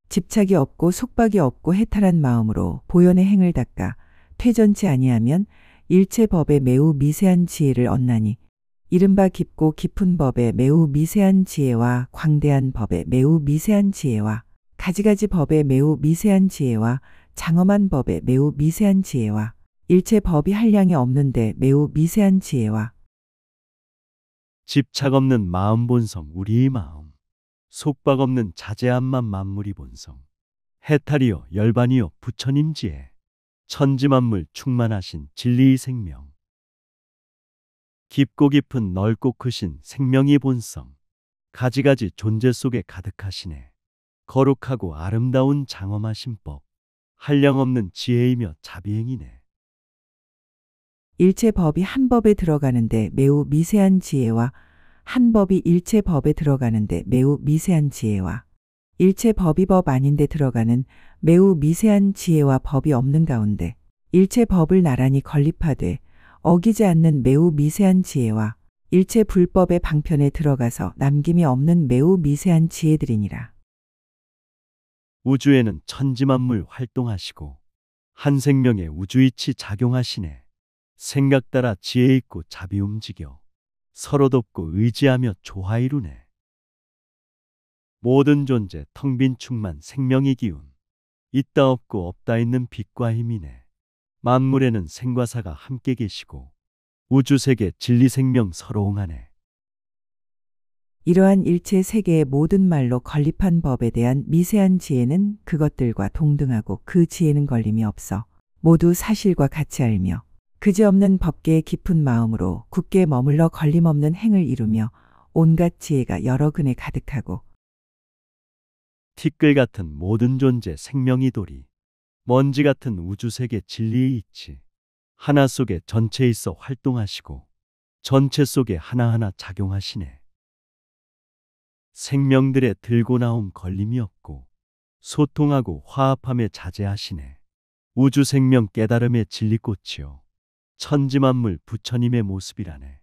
집착이 없고 속박이 없고 해탈한 마음으로 보현의 행을 닦아 퇴전치 아니하면 일체 법에 매우 미세한 지혜를 얻나니 이른바 깊고 깊은 법에 매우 미세한 지혜와 광대한 법에 매우 미세한 지혜와 가지가지 법에 매우 미세한 지혜와 장엄한 법에 매우 미세한 지혜와 일체 법이 한량이 없는데 매우 미세한 지혜와 집착 없는 마음 본성 우리의 마음. 속박 없는 자제함만 만물이 본성. 해탈이요 열반이요 부처님 지혜. 천지만물 충만하신 진리의 생명. 깊고 깊은 넓고 크신 생명의 본성. 가지가지 존재 속에 가득하시네. 거룩하고 아름다운 장엄하신 법. 한량없는 지혜이며 자비행이네. 일체 법이 한 법에 들어가는데 매우 미세한 지혜와 한 법이 일체 법에 들어가는데 매우 미세한 지혜와 일체 법이 법 아닌데 들어가는 매우 미세한 지혜와 법이 없는 가운데 일체 법을 나란히 건립하되 어기지 않는 매우 미세한 지혜와 일체 불법의 방편에 들어가서 남김이 없는 매우 미세한 지혜들이니라. 우주에는 천지만물 활동하시고 한 생명의 우주이치 작용하시네. 생각 따라 지혜 있고 자비 움직여 서로 돕고 의지하며 조화 이루네. 모든 존재 텅 빈 충만 생명의 기운. 있다 없고 없다 있는 빛과 힘이네. 만물에는 생과 사가 함께 계시고 우주세계 진리 생명 서로옹하네. 이러한 일체 세계의 모든 말로 건립한 법에 대한 미세한 지혜는 그것들과 동등하고 그 지혜는 걸림이 없어 모두 사실과 같이 알며 그지없는 법계의 깊은 마음으로 굳게 머물러 걸림없는 행을 이루며 온갖 지혜가 여러 근에 가득하고 티끌 같은 모든 존재 생명이 도리. 먼지 같은 우주세계 진리의 이치. 하나 속에 전체 있어 활동하시고 전체 속에 하나하나 작용하시네. 생명들의 들고 나옴 걸림이 없고 소통하고 화합함에 자제하시네. 우주 생명 깨달음의 진리꽃이요 천지만물 부처님의 모습이라네.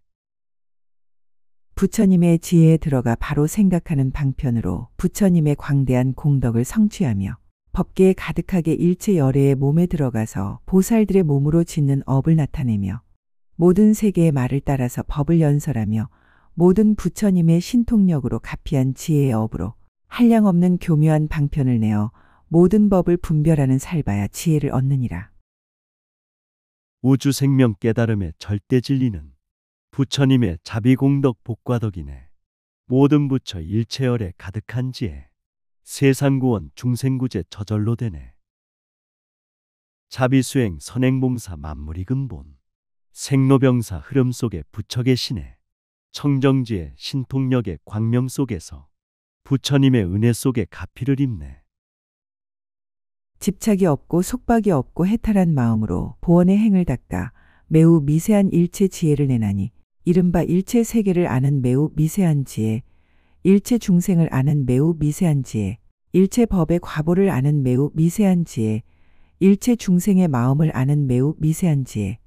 부처님의 지혜에 들어가 바로 생각하는 방편으로 부처님의 광대한 공덕을 성취하며 법계에 가득하게 일체 열애의 몸에 들어가서 보살들의 몸으로 짓는 업을 나타내며 모든 세계의 말을 따라서 법을 연설하며 모든 부처님의 신통력으로 가피한 지혜의 업으로 한량없는 교묘한 방편을 내어 모든 법을 분별하는 살바야 지혜를 얻느니라. 우주 생명 깨달음의 절대 진리는 부처님의 자비공덕 복과덕이네. 모든 부처 일체열에 가득한 지혜. 세상구원 중생구제 저절로 되네. 자비수행 선행봉사 만물이 근본. 생로병사 흐름 속에 부처 계시네. 청정지의 신통력의 광명 속에서 부처님의 은혜 속에 가피를 입네. 집착이 없고 속박이 없고 해탈한 마음으로 보원의 행을 닦아 매우 미세한 일체 지혜를 내나니 이른바 일체 세계를 아는 매우 미세한 지혜, 일체 중생을 아는 매우 미세한 지혜, 일체 법의 과보를 아는 매우 미세한 지혜, 일체 중생의 마음을 아는 매우 미세한 지혜.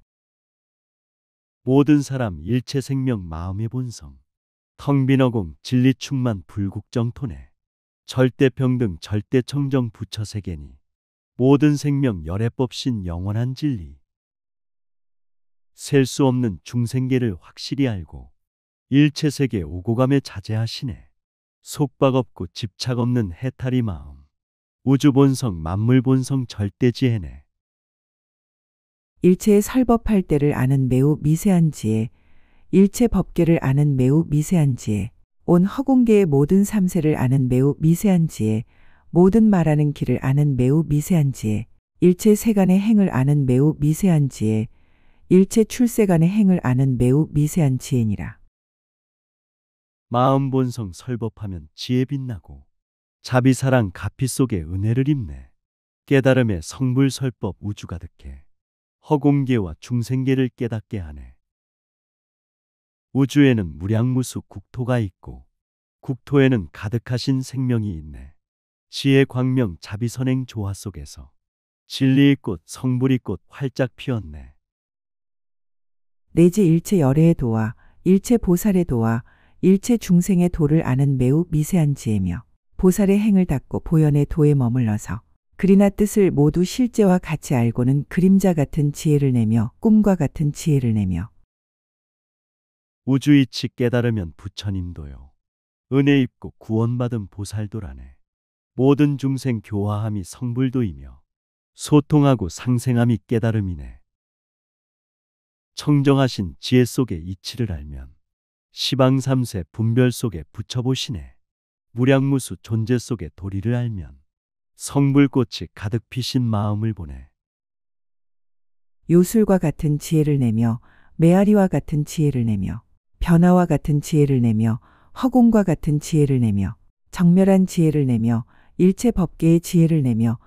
모든 사람 일체 생명 마음의 본성. 텅 빈 어공 진리 충만 불국정토네. 절대평등 절대청정 부처 세계니. 모든 생명 열애법신 영원한 진리. 셀 수 없는 중생계를 확실히 알고 일체 세계 오고감에 자제하시네. 속박 없고 집착 없는 해탈이 마음. 우주 본성 만물 본성 절대지혜네. 일체의 설법할 때를 아는 매우 미세한 지혜, 일체 법계를 아는 매우 미세한 지혜, 온 허공계의 모든 삼세를 아는 매우 미세한 지혜, 모든 말하는 길을 아는 매우 미세한 지혜, 일체 세간의 행을 아는 매우 미세한 지혜, 일체 출세간의 행을 아는 매우 미세한 지혜니라. 마음 본성 설법하면 지혜 빛나고 자비사랑 가피 속에 은혜를 입네. 깨달음의 성불설법 우주 가득해 허공계와 중생계를 깨닫게 하네. 우주에는 무량무수 국토가 있고 국토에는 가득하신 생명이 있네. 지혜 광명 자비선행 조화 속에서 진리의 꽃 성불의 꽃 활짝 피었네. 내지 일체 열애의 도와 일체 보살의 도와 일체 중생의 도를 아는 매우 미세한 지혜며 보살의 행을 닦고 보현의 도에 머물러서 글이나 뜻을 모두 실제와 같이 알고는 그림자 같은 지혜를 내며 꿈과 같은 지혜를 내며 우주이치 깨달으면 부처님도요. 은혜 입고 구원받은 보살도라네. 모든 중생 교화함이 성불도이며 소통하고 상생함이 깨달음이네. 청정하신 지혜 속의 이치를 알면 시방삼세 분별 속에 붙여보시네. 무량무수 존재 속의 도리를 알면 성불꽃이 가득 피신 마음을 보내. 요술과 같은 지혜를 내며 메아리와 같은 지혜를 내며 변화와 같은 지혜를 내며 허공과 같은 지혜를 내며 정멸한 지혜를 내며 일체 법계의 지혜를 내며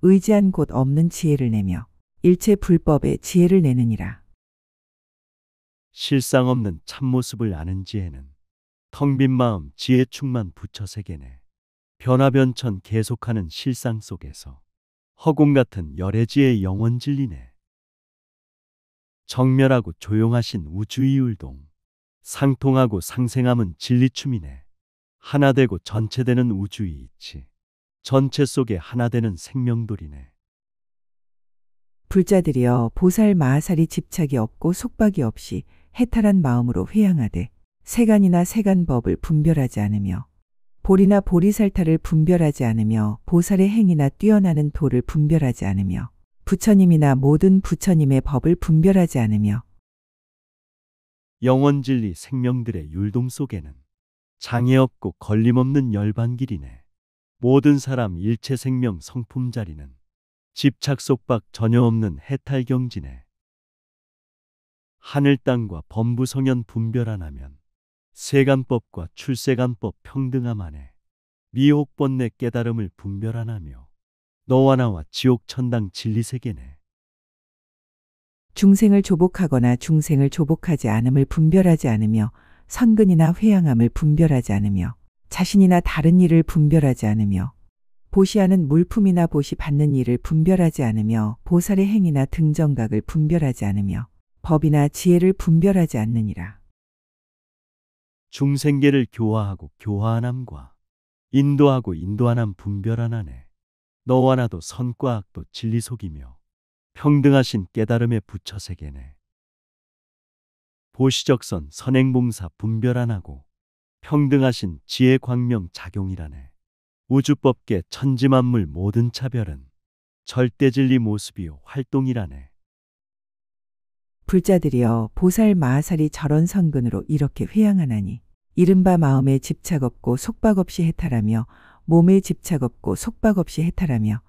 의지한 곳 없는 지혜를 내며 일체 불법의 지혜를 내느니라. 실상 없는 참모습을 아는 지혜는 텅 빈 마음 지혜 충만 부처세계네. 변화변천 계속하는 실상 속에서 허공 같은 열애지의 영원 진리네. 정멸하고 조용하신 우주이율동 상통하고 상생함은 진리춤이네. 하나 되고 전체되는 우주이이치 전체 속에 하나 되는 생명돌이네. 불자들이여 보살 마하살이 집착이 없고 속박이 없이 해탈한 마음으로 회양하되 세간이나 세간법을 분별하지 않으며 보리나 보리살타를 분별하지 않으며 보살의 행위나 뛰어나는 도를 분별하지 않으며 부처님이나 모든 부처님의 법을 분별하지 않으며 영원진리 생명들의 율동 속에는 장애 없고 걸림없는 열반길이네. 모든 사람 일체 생명 성품 자리는 집착 속박 전혀 없는 해탈경지네. 하늘 땅과 범부성현 분별 안 하면 세간법과 출세간법 평등함 안에 미혹 번뇌 깨달음을 분별 안 하며 너와 나와 지옥 천당 진리세계네. 중생을 조복하거나 중생을 조복하지 않음을 분별하지 않으며 선근이나 회양함을 분별하지 않으며 자신이나 다른 일을 분별하지 않으며 보시하는 물품이나 보시 받는 일을 분별하지 않으며 보살의 행위나 등정각을 분별하지 않으며 법이나 지혜를 분별하지 않느니라. 중생계를 교화하고 교화한함과 인도하고 인도한함 분별 안 하네. 너와 나도 선과 악도 진리 속이며 평등하신 깨달음의 부처세계네. 보시적선 선행봉사 분별 안 하고 평등하신 지혜 광명 작용이라네. 우주법계 천지만물 모든 차별은 절대진리 모습이요 활동이라네. 불자들이여 보살 마하살이 저런 선근으로 이렇게 회양하나니 이른바 마음에 집착 없고 속박 없이 해탈하며 몸에 집착 없고 속박 없이 해탈하며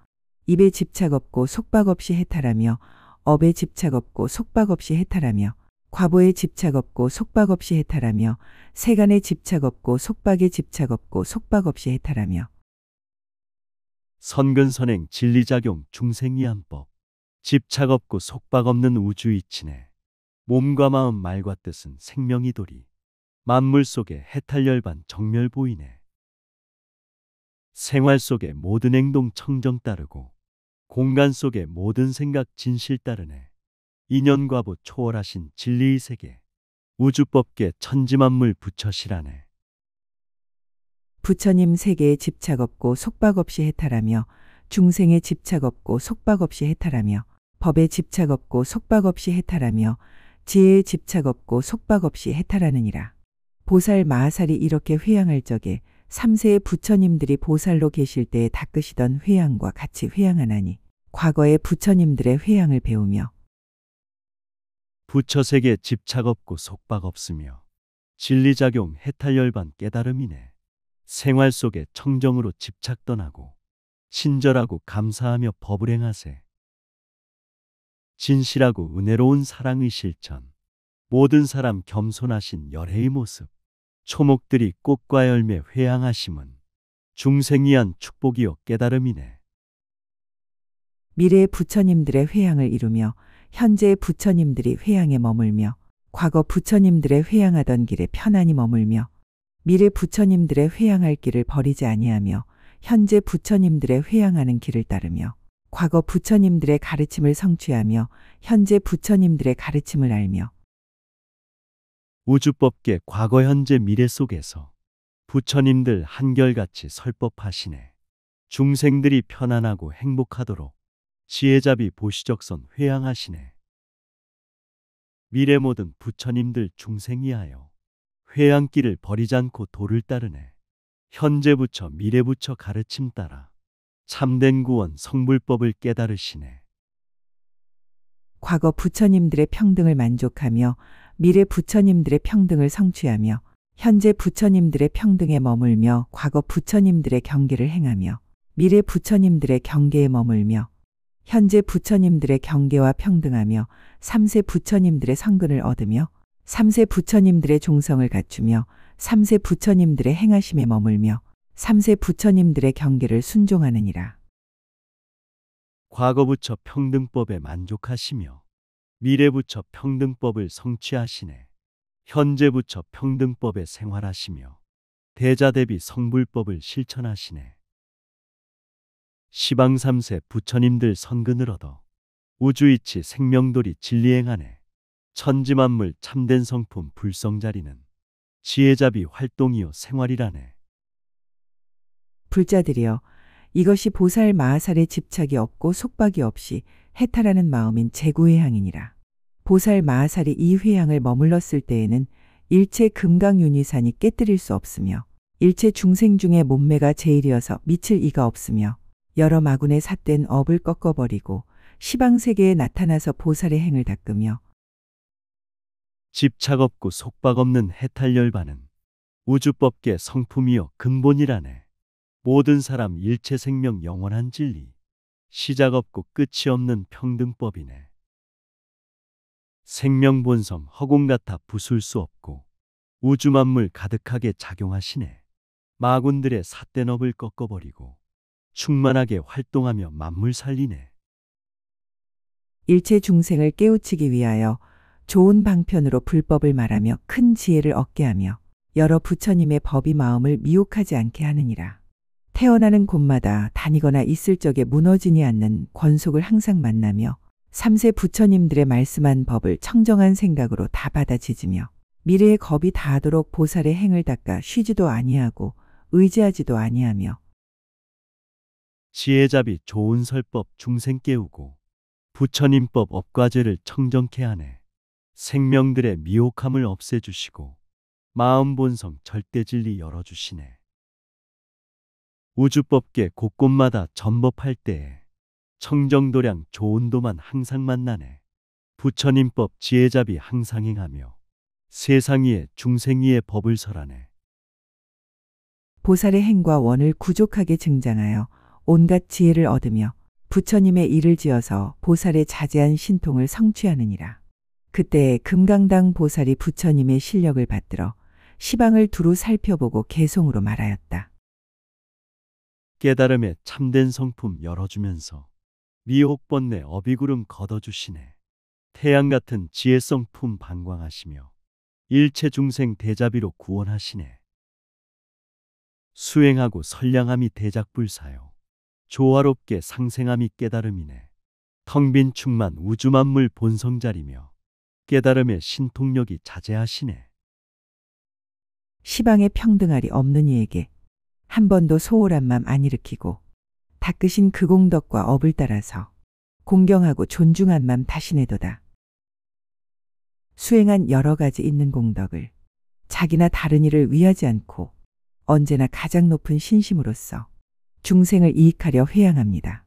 입에 집착 없고 속박 없이 해탈하며 업에 집착 없고 속박 없이 해탈하며 과보에 집착 없고 속박 없이 해탈하며 세간에 집착 없고 속박에 집착 없고 속박 없이 해탈하며 선근선행 진리작용 중생이한법 집착 없고 속박 없는 우주이치네. 몸과 마음 말과 뜻은 생명이도리 만물 속에 해탈열반 정멸 보이네. 생활 속에 모든 행동 청정 따르고 공간 속에 모든 생각 진실 따르네. 인연과보 초월하신 진리의 세계 우주법계 천지만물 부처시라네. 부처님 세계에 집착 없고 속박 없이 해탈하며 중생에 집착 없고 속박 없이 해탈하며 법에 집착 없고 속박 없이 해탈하며 지혜에 집착 없고 속박 없이 해탈하느니라. 보살 마하살이 이렇게 회양할 적에 삼세의 부처님들이 보살로 계실 때에 닦으시던 회양과 같이 회양하나니 과거의 부처님들의 회양을 배우며 부처세계 집착 없고 속박 없으며 진리작용 해탈열반 깨달음이네. 생활 속에 청정으로 집착 떠나고 친절하고 감사하며 법을 행하세. 진실하고 은혜로운 사랑의 실천 모든 사람 겸손하신 열애의 모습 초목들이 꽃과 열매 회양하심은 중생이한 축복이요 깨달음이네. 미래의 부처님들의 회양을 이루며 현재의 부처님들이 회양에 머물며 과거 부처님들의 회양하던 길에 편안히 머물며 미래 부처님들의 회양할 길을 버리지 아니하며 현재 부처님들의 회양하는 길을 따르며 과거 부처님들의 가르침을 성취하며 현재 부처님들의 가르침을 알며 우주법계 과거 현재 미래 속에서 부처님들 한결같이 설법하시네. 중생들이 편안하고 행복하도록 지혜자비 보시적선 회양하시네. 미래 모든 부처님들 중생이하여 회양길을 버리지 않고 도를 따르네. 현재 부처 미래 부처 가르침 따라 참된 구원 성불법을 깨달으시네. 과거 부처님들의 평등을 만족하며 미래 부처님들의 평등을 성취하며 현재 부처님들의 평등에 머물며 과거 부처님들의 경계를 행하며 미래 부처님들의 경계에 머물며 현재 부처님들의 경계와 평등하며 3세 부처님들의 성근을 얻으며 3세 부처님들의 종성을 갖추며 3세 부처님들의 행하심에 머물며 3세 부처님들의 경계를 순종하느니라. 과거 부처 평등법에 만족하시며 미래 부처 평등법을 성취하시네. 현재 부처 평등법에 생활하시며 대자대비 성불법을 실천하시네. 시방 3세 부처님들 선근을 얻어 우주이치 생명돌이 진리행하네. 천지만물 참된 성품 불성자리는 지혜자비 활동이요 생활이라네. 불자들이여, 이것이 보살 마하살의 집착이 없고 속박이 없이 해탈하는 마음인 제구회향이니라. 보살 마하살이 이 회향을 머물렀을 때에는 일체 금강윤희산이 깨뜨릴 수 없으며 일체 중생 중에 몸매가 제일이어서 미칠 이가 없으며 여러 마군의 삿된 업을 꺾어버리고 시방세계에 나타나서 보살의 행을 닦으며 집착 없고 속박 없는 해탈열반은 우주법계 성품이요 근본이라네. 모든 사람 일체 생명 영원한 진리, 시작 없고 끝이 없는 평등법이네. 생명 본성 허공 같아 부술 수 없고 우주 만물 가득하게 작용하시네. 마군들의 삿된 업을 꺾어버리고 충만하게 활동하며 만물 살리네. 일체 중생을 깨우치기 위하여 좋은 방편으로 불법을 말하며 큰 지혜를 얻게 하며 여러 부처님의 법이 마음을 미혹하지 않게 하느니라. 태어나는 곳마다 다니거나 있을 적에 무너지니 않는 권속을 항상 만나며 3세 부처님들의 말씀한 법을 청정한 생각으로 다 받아지으며 미래의 겁이 다하도록 보살의 행을 닦아 쉬지도 아니하고 의지하지도 아니하며 지혜자비 좋은 설법 중생 깨우고 부처님법 업과제를 청정케 하네. 생명들의 미혹함을 없애주시고 마음 본성 절대진리 열어주시네. 우주법계 곳곳마다 전법할 때에 청정도량 좋은 도만 항상 만나네. 부처님법 지혜자비 항상 행하며 세상 위에 중생 위에 법을 설하네. 보살의 행과 원을 구족하게 증장하여 온갖 지혜를 얻으며 부처님의 일을 지어서 보살의 자제한 신통을 성취하느니라. 그때 금강당 보살이 부처님의 실력을 받들어 시방을 두루 살펴보고 개송으로 말하였다. 깨달음의 참된 성품 열어주면서 미혹번뇌 어비구름 걷어주시네. 태양 같은 지혜성 품 방광하시며 일체 중생 대자비로 구원하시네. 수행하고 선량함이 대작불사요. 조화롭게 상생함이 깨달음이네. 텅 빈 충만 우주만물 본성자리며 깨달음의 신통력이 자제하시네. 시방에 평등할이 없는 이에게 한 번도 소홀한 맘 안 일으키고 닦으신 그 공덕과 업을 따라서 공경하고 존중한 맘 다시내도다. 수행한 여러 가지 있는 공덕을 자기나 다른 이를 위하지 않고 언제나 가장 높은 신심으로써 중생을 이익하려 회양합니다.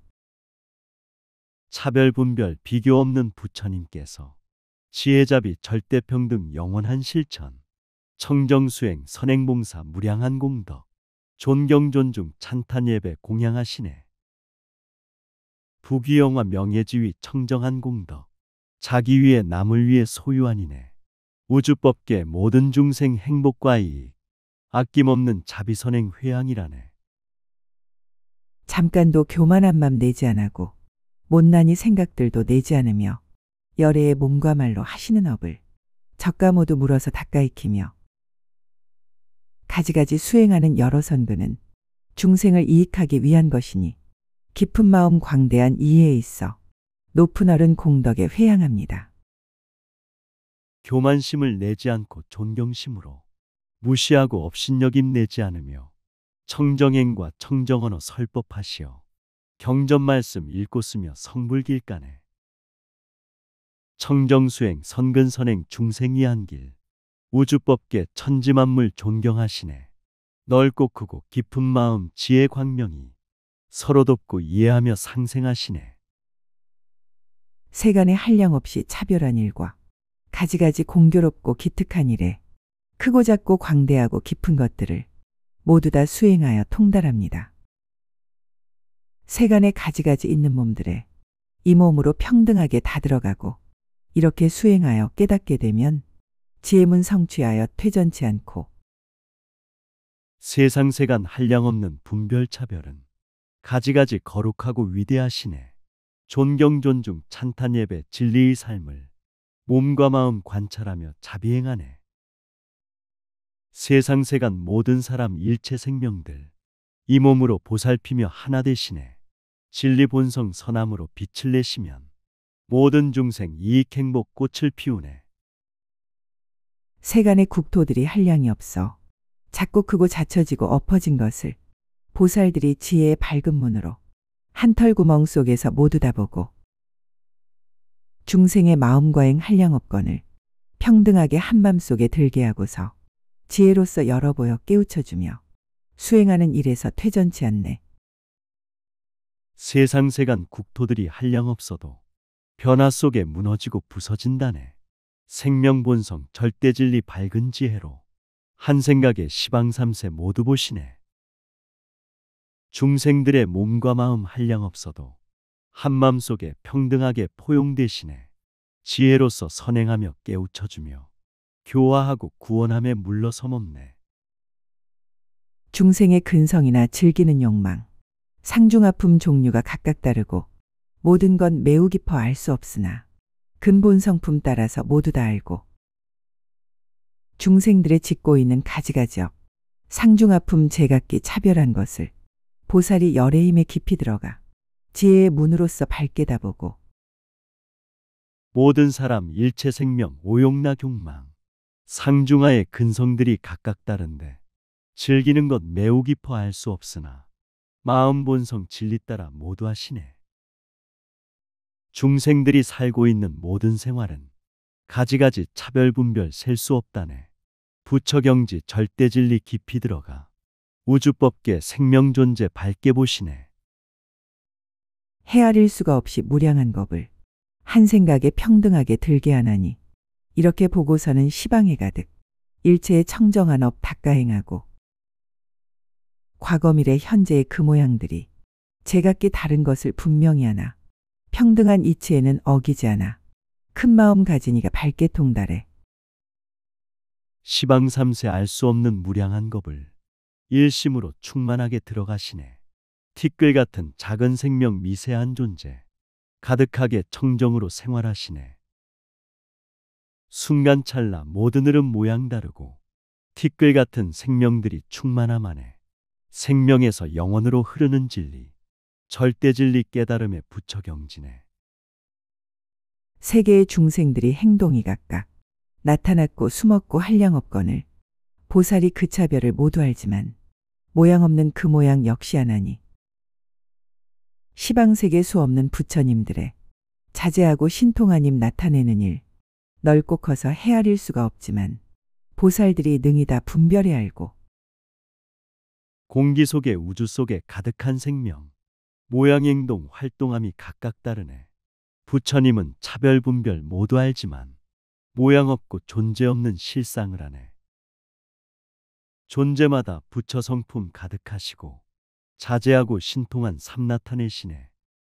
차별 분별 비교 없는 부처님께서 지혜자비 절대평등 영원한 실천 청정수행 선행봉사 무량한 공덕 존경 존중 찬탄 예배 공양하시네. 부귀영화 명예지위 청정한 공덕 자기 위에 남을 위해 소유하니네. 우주법계 모든 중생 행복과 이익 아낌없는 자비선행 회양이라네. 잠깐도 교만한 맘 내지 않고 못난이 생각들도 내지 않으며 열애의 몸과 말로 하시는 업을 적가 모두 물어서 닦아익히며 가지가지 수행하는 여러 선근은 중생을 이익하기 위한 것이니 깊은 마음 광대한 이해에 있어 높은 어른 공덕에 회양합니다. 교만심을 내지 않고 존경심으로, 무시하고 업신여김 내지 않으며 청정행과 청정언어 설법하시어 경전 말씀 읽고 쓰며 성불길간에 청정수행 선근선행 중생이한 길 우주법계 천지만물 존경하시네. 넓고 크고 깊은 마음 지혜 광명이 서로 돕고 이해하며 상생하시네. 세간에 한량없이 차별한 일과 가지가지 공교롭고 기특한 일에 크고 작고 광대하고 깊은 것들을 모두 다 수행하여 통달합니다. 세간에 가지가지 있는 몸들에 이 몸으로 평등하게 다 들어가고 이렇게 수행하여 깨닫게 되면 지혜문 성취하여 퇴전치 않고 세상 세간 한량없는 분별차별은 가지가지 거룩하고 위대하시네. 존경 존중 찬탄 예배 진리의 삶을 몸과 마음 관찰하며 자비행하네. 세상 세간 모든 사람 일체 생명들 이 몸으로 보살피며 하나 되시네. 진리 본성 선함으로 빛을 내시면 모든 중생 이익 행복 꽃을 피우네. 세간의 국토들이 한량이 없어 작고 크고 자처지고 엎어진 것을 보살들이 지혜의 밝은 문으로 한 털 구멍 속에서 모두 다 보고 중생의 마음과행 한량없건을 평등하게 한맘 속에 들게 하고서 지혜로서 열어보여 깨우쳐주며 수행하는 일에서 퇴전치 않네. 세상 세간 국토들이 한량없어도 변화 속에 무너지고 부서진다네. 생명 본성 절대 진리 밝은 지혜로 한 생각에 시방삼세 모두 보시네. 중생들의 몸과 마음 한량없어도 한맘 속에 평등하게 포용되시네. 지혜로서 선행하며 깨우쳐주며 교화하고 구원함에 물러섬없네. 중생의 근성이나 즐기는 욕망, 상중하품 종류가 각각 다르고 모든 건 매우 깊어 알 수 없으나 근본 성품 따라서 모두 다 알고 중생들의 짓고 있는 가지가지업, 상중하품 제각기 차별한 것을 보살이 열의 힘에 깊이 들어가 지혜의 문으로서 밝게 다보고 모든 사람 일체 생명 오용나 경망 상중하의 근성들이 각각 다른데 즐기는 것 매우 깊어 알 수 없으나 마음 본성 진리 따라 모두 하시네. 중생들이 살고 있는 모든 생활은 가지가지 차별 분별 셀 수 없다네. 부처경지 절대 진리 깊이 들어가 우주법계 생명 존재 밝게 보시네. 헤아릴 수가 없이 무량한 법을 한 생각에 평등하게 들게 하나니 이렇게 보고서는 시방에 가득 일체의 청정한 업 닦아행하고 과거 미래 현재의 그 모양들이 제각기 다른 것을 분명히 하나 평등한 이치에는 어기지 않아 큰 마음 가진 이가 밝게 통달해 시방삼세 알 수 없는 무량한 법을 일심으로 충만하게 들어가시네. 티끌 같은 작은 생명 미세한 존재 가득하게 청정으로 생활하시네. 순간찰나 모든 흐름 모양 다르고 티끌 같은 생명들이 충만함하네. 생명에서 영원으로 흐르는 진리 절대 진리 깨달음에 부처경지네. 세계의 중생들이 행동이 각각 나타났고 숨었고 한량없건을 보살이 그 차별을 모두 알지만 모양 없는 그 모양 역시 하나니 시방세계 수 없는 부처님들의 자제하고 신통한 힘 나타내는 일 넓고 커서 헤아릴 수가 없지만 보살들이 능히 다 분별해 알고 공기 속에 우주 속에 가득한 생명 모양 행동 활동함이 각각 다르네. 부처님은 차별 분별 모두 알지만 모양 없고 존재 없는 실상을 하네. 존재마다 부처 성품 가득하시고 자제하고 신통한 삶 나타내시네.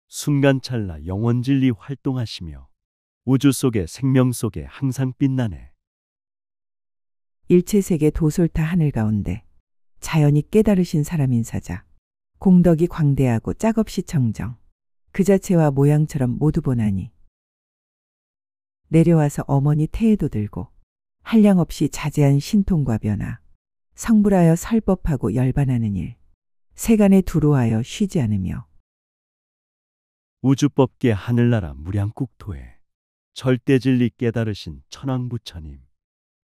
순간찰나 영원 진리 활동하시며 우주 속에 생명 속에 항상 빛나네. 일체세계 도솔타 하늘 가운데 자연히 깨달으신 사람인 사자 공덕이 광대하고 짝없이 청정 그 자체와 모양처럼 모두 보나니 내려와서 어머니 태에도 들고 한량없이 자제한 신통과 변화 성불하여 설법하고 열반하는 일 세간에 두루하여 쉬지 않으며 우주법계 하늘나라 무량국토에 절대 진리 깨달으신 천황부처님,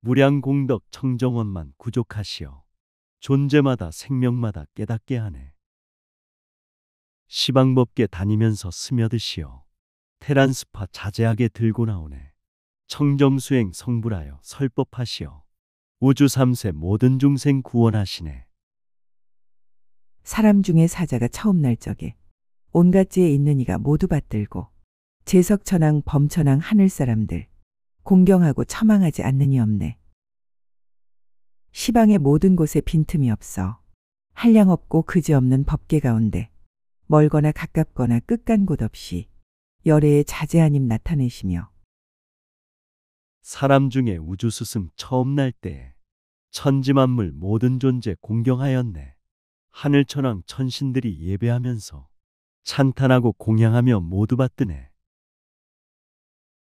무량공덕 청정원만 구족하시어 존재마다 생명마다 깨닫게 하네. 시방법계 다니면서 스며드시어 테란스파 자제하게 들고 나오네. 청정수행 성불하여 설법하시어 우주 삼세 모든 중생 구원하시네. 사람 중에 사자가 처음 날 적에 온갖 지에 있는 이가 모두 받들고 제석천왕 범천왕 하늘 사람들 공경하고 처망하지 않는 이 없네. 시방의 모든 곳에 빈틈이 없어 한량없고 그지없는 법계 가운데 멀거나 가깝거나 끝간 곳 없이 열애의 자제하님 나타내시며 사람 중에 우주스승 처음 날 때에 천지만물 모든 존재 공경하였네. 하늘천왕 천신들이 예배하면서 찬탄하고 공양하며 모두 받드네.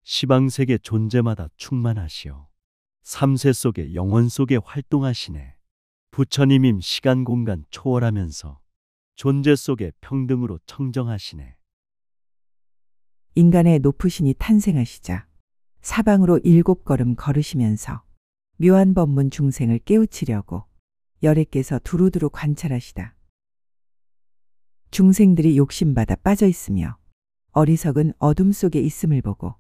시방세계 존재마다 충만하시어 삼세 속에 영원 속에 활동하시네. 부처님임 시간 공간 초월하면서 존재 속에 평등으로 청정하시네. 인간의 높으신이 탄생하시자 사방으로 7걸음 걸으시면서 묘한 법문 중생을 깨우치려고 열애께서 두루두루 관찰하시다. 중생들이 욕심받아 빠져 있으며 어리석은 어둠 속에 있음을 보고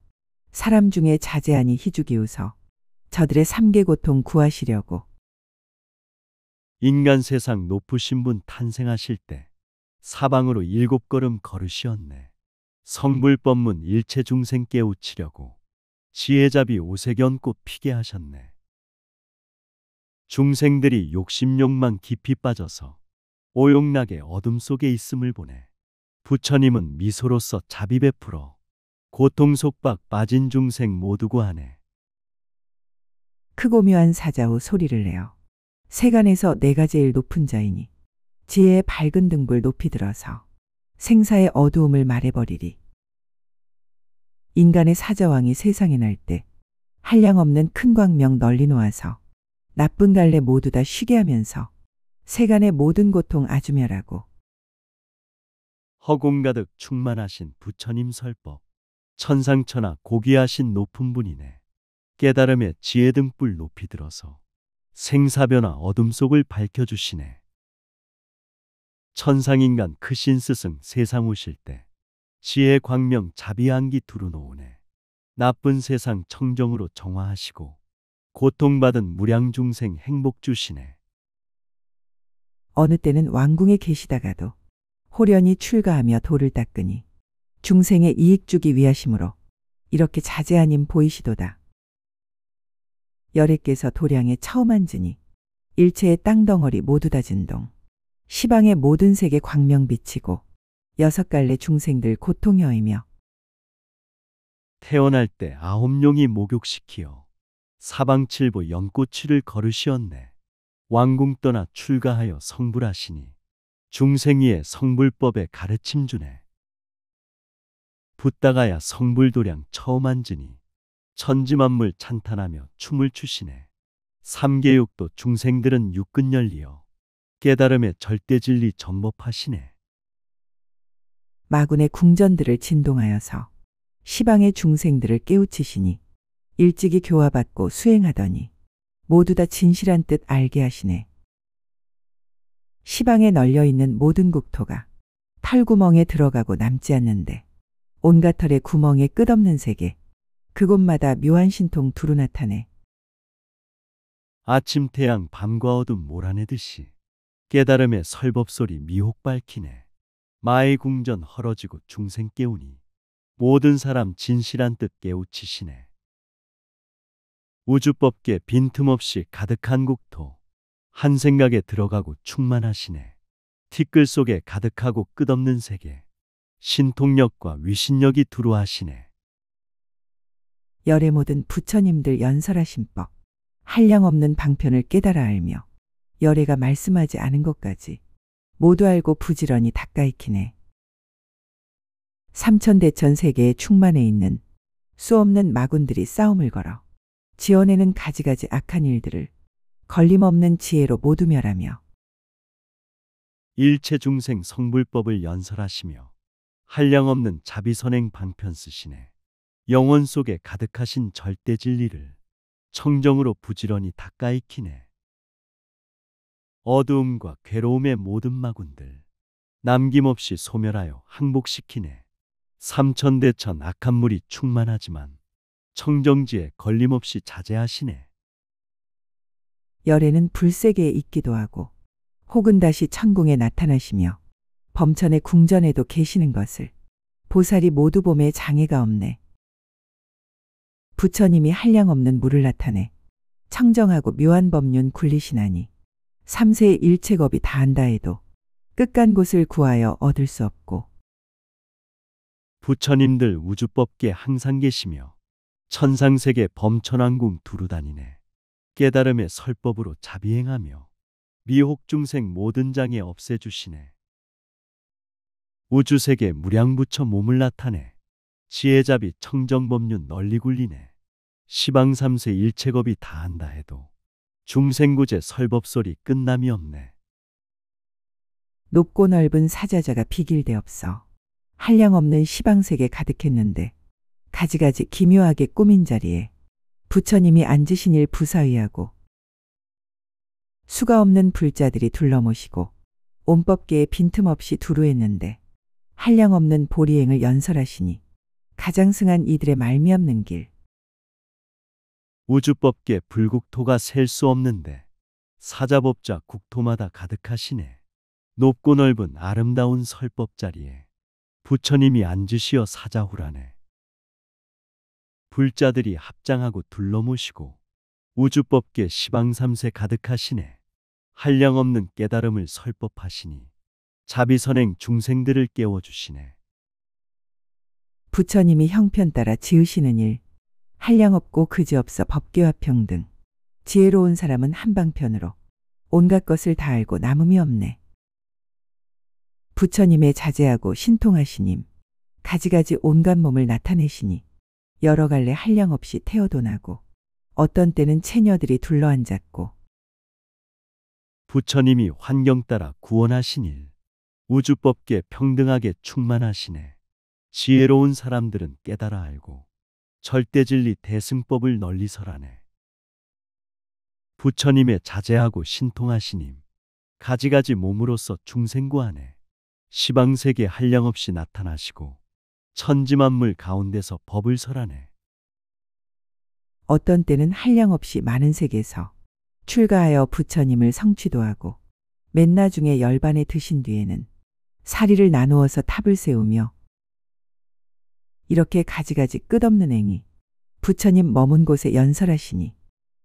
사람 중에 자제하니 희죽이우서 저들의 삼계 고통 구하시려고 인간 세상 높으신 분 탄생하실 때 사방으로 7걸음 걸으시었네. 성불법문 일체 중생 깨우치려고 지혜잡이 옷에 얹고 피게 하셨네. 중생들이 욕심욕망 깊이 빠져서 오용락의 어둠 속에 있음을 보네. 부처님은 미소로써 자비 베풀어 고통 속박 빠진 중생 모두 구하네. 크고 묘한 사자후 소리를 내어 세간에서 내가 제일 높은 자이니 지혜의 밝은 등불 높이 들어서 생사의 어두움을 말해버리리. 인간의 사자왕이 세상에 날 때 한량없는 큰 광명 널리 놓아서 나쁜 갈래 모두 다 쉬게 하면서 세간의 모든 고통 아주멸하고 허공 가득 충만하신 부처님 설법 천상천하 고귀하신 높은 분이네. 깨달음의 지혜 등불 높이 들어서 생사변화 어둠 속을 밝혀주시네. 천상인간 크신 스승 세상 오실 때 지혜 광명 자비안기 두루 놓으네. 나쁜 세상 청정으로 정화하시고 고통받은 무량중생 행복 주시네. 어느 때는 왕궁에 계시다가도 호련히 출가하며 돌을 닦으니 중생의 이익 주기 위하심으로 이렇게 자제하님 보이시도다. 열애께서 도량에 처음 앉으니 일체의 땅덩어리 모두 다 진동 시방의 모든 색에 광명 비치고 6갈래 중생들 고통여이며 태어날 때 9용이 목욕시키어 사방칠보 연꽃치를 걸으시었네. 왕궁 떠나 출가하여 성불하시니 중생이의 성불법에 가르침 주네. 붓다가야 성불도량 처음 앉으니 천지만물 찬탄하며 춤을 추시네. 삼계육도 중생들은 육근 열리어 깨달음의 절대 진리 전법하시네. 마군의 궁전들을 진동하여서 시방의 중생들을 깨우치시니 일찍이 교화받고 수행하더니 모두 다 진실한 뜻 알게 하시네. 시방에 널려있는 모든 국토가 털구멍에 들어가고 남지 않는데 온갖 털의 구멍에 끝없는 세계 그곳마다 묘한 신통 두루 나타내. 아침 태양 밤과 어둠 몰아내듯이 깨달음의 설법소리 미혹 밝히네. 마의 궁전 헐어지고 중생 깨우니 모든 사람 진실한 뜻 깨우치시네. 우주법계 빈틈없이 가득한 국토 한 생각에 들어가고 충만하시네. 티끌 속에 가득하고 끝없는 세계 신통력과 위신력이 두루하시네. 열의 모든 부처님들 연설하신 법 한량없는 방편을 깨달아 알며 열애가 말씀하지 않은 것까지 모두 알고 부지런히 닦아익히네. 삼천대천 세계에 충만해 있는 수없는 마군들이 싸움을 걸어 지어내는 가지가지 악한 일들을 걸림없는 지혜로 모두 멸하며 일체 중생 성불법을 연설하시며 한량없는 자비선행 방편 쓰시네. 영혼 속에 가득하신 절대 진리를 청정으로 부지런히 닦아 익히네. 어두움과 괴로움의 모든 마군들 남김없이 소멸하여 항복시키네. 삼천대천 악한 물이 충만하지만 청정지에 걸림없이 자제하시네. 열에는 불세계에 있기도 하고 혹은 다시 천궁에 나타나시며 범천의 궁전에도 계시는 것을 보살이 모두 봄에 장애가 없네. 부처님이 한량없는 물을 나타내 청정하고 묘한 법륜 굴리시나니 삼세의 일체겁이 다한다 해도 끝간 곳을 구하여 얻을 수 없고 부처님들 우주법계 항상 계시며 천상세계 범천왕궁 두루 다니네. 깨달음의 설법으로 자비행하며 미혹중생 모든 장애 없애주시네. 우주세계 무량부처 몸을 나타내 지혜자비 청정법륜 널리 굴리네. 시방삼세 일체겁이 다한다 해도 중생구제 설법소리 끝남이 없네. 높고 넓은 사자자가 비길되없어 한량없는 시방색에 가득했는데 가지가지 기묘하게 꾸민 자리에 부처님이 앉으신 일 부사의하고 수가 없는 불자들이 둘러모시고 온법계에 빈틈없이 두루했는데 한량없는 보리행을 연설하시니 가장 승한 이들의 말미없는 길 우주법계 불국토가 셀 수 없는데 사자법자 국토마다 가득하시네. 높고 넓은 아름다운 설법 자리에 부처님이 앉으시어 사자후라네. 불자들이 합장하고 둘러모시고 우주법계 시방삼세 가득하시네. 한량없는 깨달음을 설법하시니 자비선행 중생들을 깨워주시네. 부처님이 형편 따라 지으시는 일 한량없고 그지없어 법계와 평등 지혜로운 사람은 한방편으로 온갖 것을 다 알고 남음이 없네. 부처님의 자제하고 신통하시님 가지가지 온갖 몸을 나타내시니 여러 갈래 한량없이 태어도나고 어떤 때는 처녀들이 둘러앉았고 부처님이 환경 따라 구원하신 일 우주법계 평등하게 충만하시네. 지혜로운 사람들은 깨달아 알고 절대진리 대승법을 널리 설하네. 부처님의 자제하고 신통하시님 가지가지 몸으로서 중생구하네. 시방세계 한량없이 나타나시고 천지만물 가운데서 법을 설하네. 어떤 때는 한량없이 많은 색에서 출가하여 부처님을 성취도 하고 맨나중에 열반에 드신 뒤에는 사리를 나누어서 탑을 세우며 이렇게 가지가지 끝없는 행위 부처님 머문 곳에 연설하시니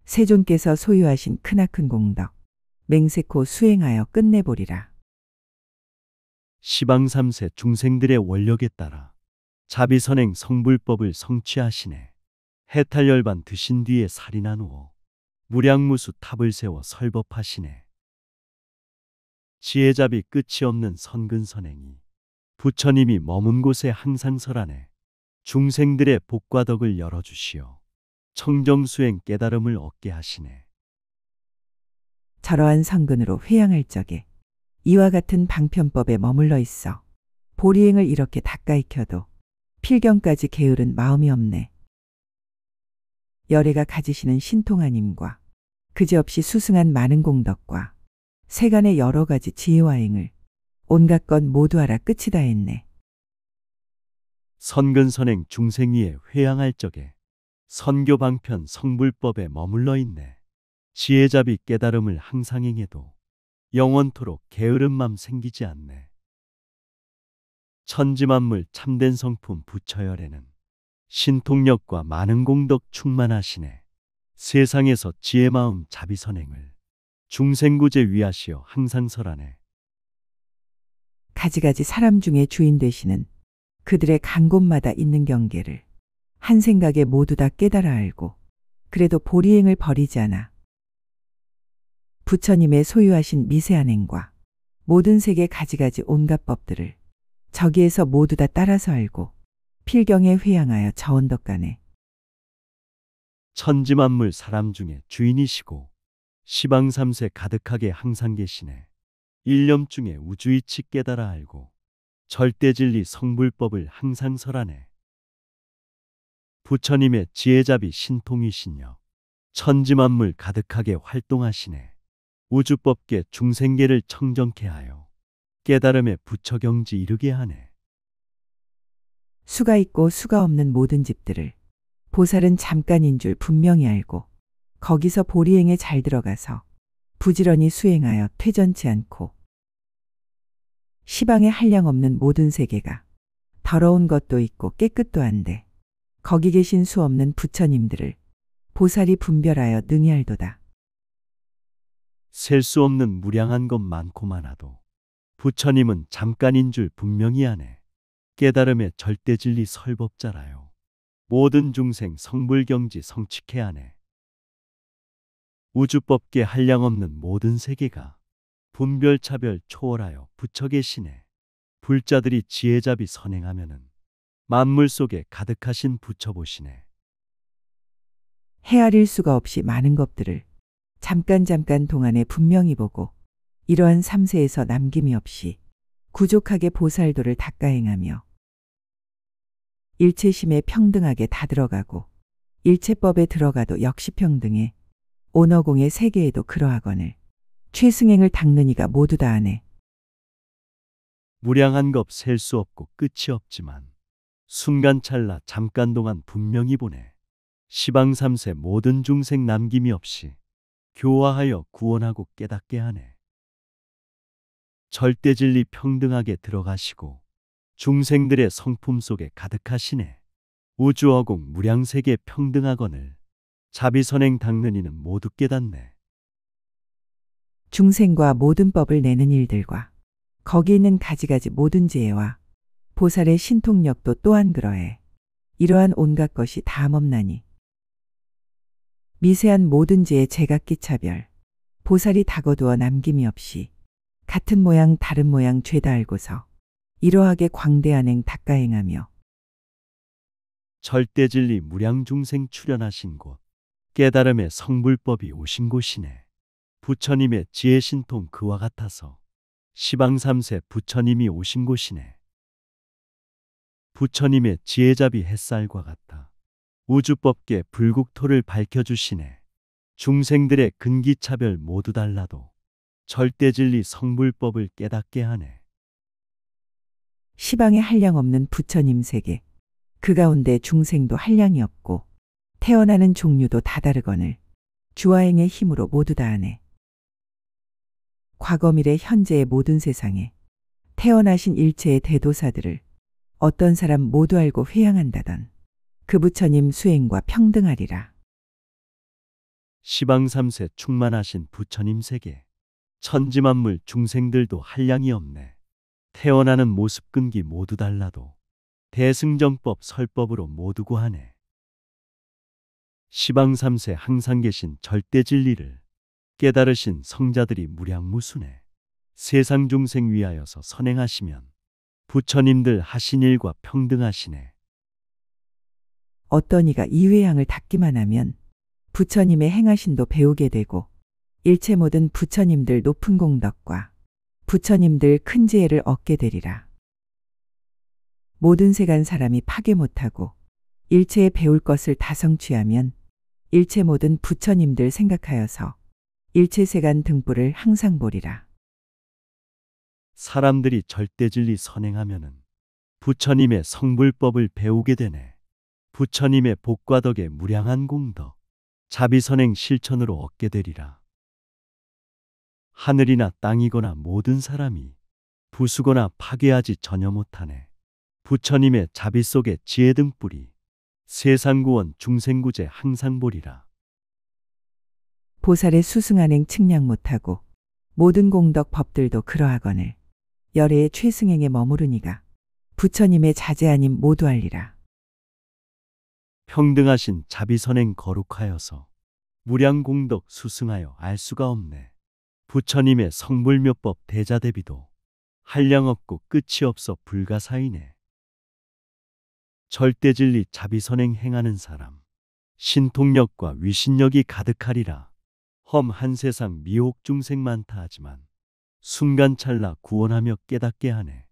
세존께서 소유하신 크나큰 공덕 맹세코 수행하여 끝내보리라. 시방삼세 중생들의 원력에 따라 자비선행 성불법을 성취하시네. 해탈열반 드신 뒤에 살이 나누어 무량무수 탑을 세워 설법하시네. 지혜자비 끝이 없는 선근선행이 부처님이 머문 곳에 항상 설하네. 중생들의 복과 덕을 열어주시어 청정수행 깨달음을 얻게 하시네. 저러한 성근으로 회양할 적에 이와 같은 방편법에 머물러 있어 보리행을 이렇게 닦아 익혀도 필경까지 게으른 마음이 없네. 열애가 가지시는 신통하님과 그지없이 수승한 많은 공덕과 세간의 여러 가지 지혜와 행을 온갖 것 모두 알아 끝이 다 했네. 선근선행 중생위에 회양할 적에 선교방편 성불법에 머물러 있네. 지혜자비 깨달음을 항상 행해도 영원토록 게으른 맘 생기지 않네. 천지만물 참된 성품 부처열에는 신통력과 많은 공덕 충만하시네. 세상에서 지혜마음 자비선행을 중생구제 위하시어 항상 설하네. 가지가지 사람 중에 주인 되시는 그들의 간 곳마다 있는 경계를 한 생각에 모두 다 깨달아 알고 그래도 보리행을 버리지 않아 부처님의 소유하신 미세한 행과 모든 세계 가지가지 온갖 법들을 저기에서 모두 다 따라서 알고 필경에 회양하여 저언덕간에 천지만물 사람 중에 주인이시고 시방삼세 가득하게 항상 계시네. 일념 중에 우주이치 깨달아 알고 절대진리 성불법을 항상 설하네. 부처님의 지혜잡이 신통이시녀 천지만물 가득하게 활동하시네. 우주법계 중생계를 청정케 하여 깨달음의 부처경지 이르게 하네. 수가 있고 수가 없는 모든 집들을 보살은 잠깐인 줄 분명히 알고 거기서 보리행에 잘 들어가서 부지런히 수행하여 퇴전치 않고 시방에 한량없는 모든 세계가 더러운 것도 있고 깨끗도 한데 거기 계신 수 없는 부처님들을 보살이 분별하여 능히 알도다. 셀 수 없는 무량한 것 많고 많아도 부처님은 잠깐인 줄 분명히 아네. 깨달음의 절대진리 설법자라요. 모든 중생 성불경지 성취케 하네. 우주법계 한량없는 모든 세계가 분별차별 초월하여 부처 계시네. 불자들이 지혜잡이 선행하면은 만물 속에 가득하신 부처 보시네. 헤아릴 수가 없이 많은 것들을 잠깐 동안에 분명히 보고 이러한 삼세에서 남김이 없이 구족하게 보살도를 닦아행하며 일체심에 평등하게 다 들어가고 일체법에 들어가도 역시 평등해 온어공의 세계에도 그러하거늘 최승행을 닦는 이가 모두 다 하네. 무량한 것 셀 수 없고 끝이 없지만 순간찰나 잠깐 동안 분명히 보내. 시방삼세 모든 중생 남김이 없이 교화하여 구원하고 깨닫게 하네. 절대진리 평등하게 들어가시고 중생들의 성품 속에 가득하시네. 우주어공 무량세계 평등하거늘 자비선행 닦는 이는 모두 깨닫네. 중생과 모든 법을 내는 일들과 거기 있는 가지가지 모든 지혜와 보살의 신통력도 또한 그러해. 이러한 온갖 것이 다함없나니 미세한 모든 지의 제각기 차별 보살이 다 거두어 남김이 없이 같은 모양 다른 모양 죄다 알고서 이러하게 광대한 행 닦아행하며 절대진리 무량중생 출현하신 곳 깨달음의 성불법이 오신 곳이네. 부처님의 지혜신통 그와 같아서 시방삼세 부처님이 오신 곳이네. 부처님의 지혜잡이 햇살과 같아 우주법계 불국토를 밝혀주시네. 중생들의 근기차별 모두 달라도 절대진리 성불법을 깨닫게 하네. 시방에 한량없는 부처님 세계 그 가운데 중생도 한량이 없고 태어나는 종류도 다 다르거늘 주화행의 힘으로 모두 다 하네. 과거 미래 현재의 모든 세상에 태어나신 일체의 대도사들을 어떤 사람 모두 알고 회양한다던 그 부처님 수행과 평등하리라. 시방삼세 충만하신 부처님 세계 천지만물 중생들도 한량이 없네. 태어나는 모습 근기 모두 달라도 대승정법 설법으로 모두 구하네. 시방삼세 항상 계신 절대진리를 깨달으신 성자들이 무량무수네. 세상 중생 위하여서 선행하시면 부처님들 하신 일과 평등하시네. 어떤 이가 이 회양을 닦기만 하면 부처님의 행하신도 배우게 되고 일체 모든 부처님들 높은 공덕과 부처님들 큰 지혜를 얻게 되리라. 모든 세간 사람이 파괴 못하고 일체에 배울 것을 다 성취하면 일체 모든 부처님들 생각하여서 일체 세간 등불을 항상 보리라. 사람들이 절대진리 선행하면은 부처님의 성불법을 배우게 되네. 부처님의 복과 덕에 무량한 공덕, 자비선행 실천으로 얻게 되리라. 하늘이나 땅이거나 모든 사람이 부수거나 파괴하지 전혀 못하네. 부처님의 자비 속에 지혜 등불이 세상구원 중생구제 항상 보리라. 보살의 수승한행 측량 못하고 모든 공덕 법들도 그러하거늘 열애의 최승행에 머무르니가 부처님의 자제아님 모두 알리라. 평등하신 자비선행 거룩하여서 무량공덕 수승하여 알 수가 없네. 부처님의 성불묘법 대자대비도 한량없고 끝이 없어 불가사이네. 절대진리 자비선행 행하는 사람 신통력과 위신력이 가득하리라. 험한 세상 미혹 중생 많다 하지만 순간찰나 구원하며 깨닫게 하네.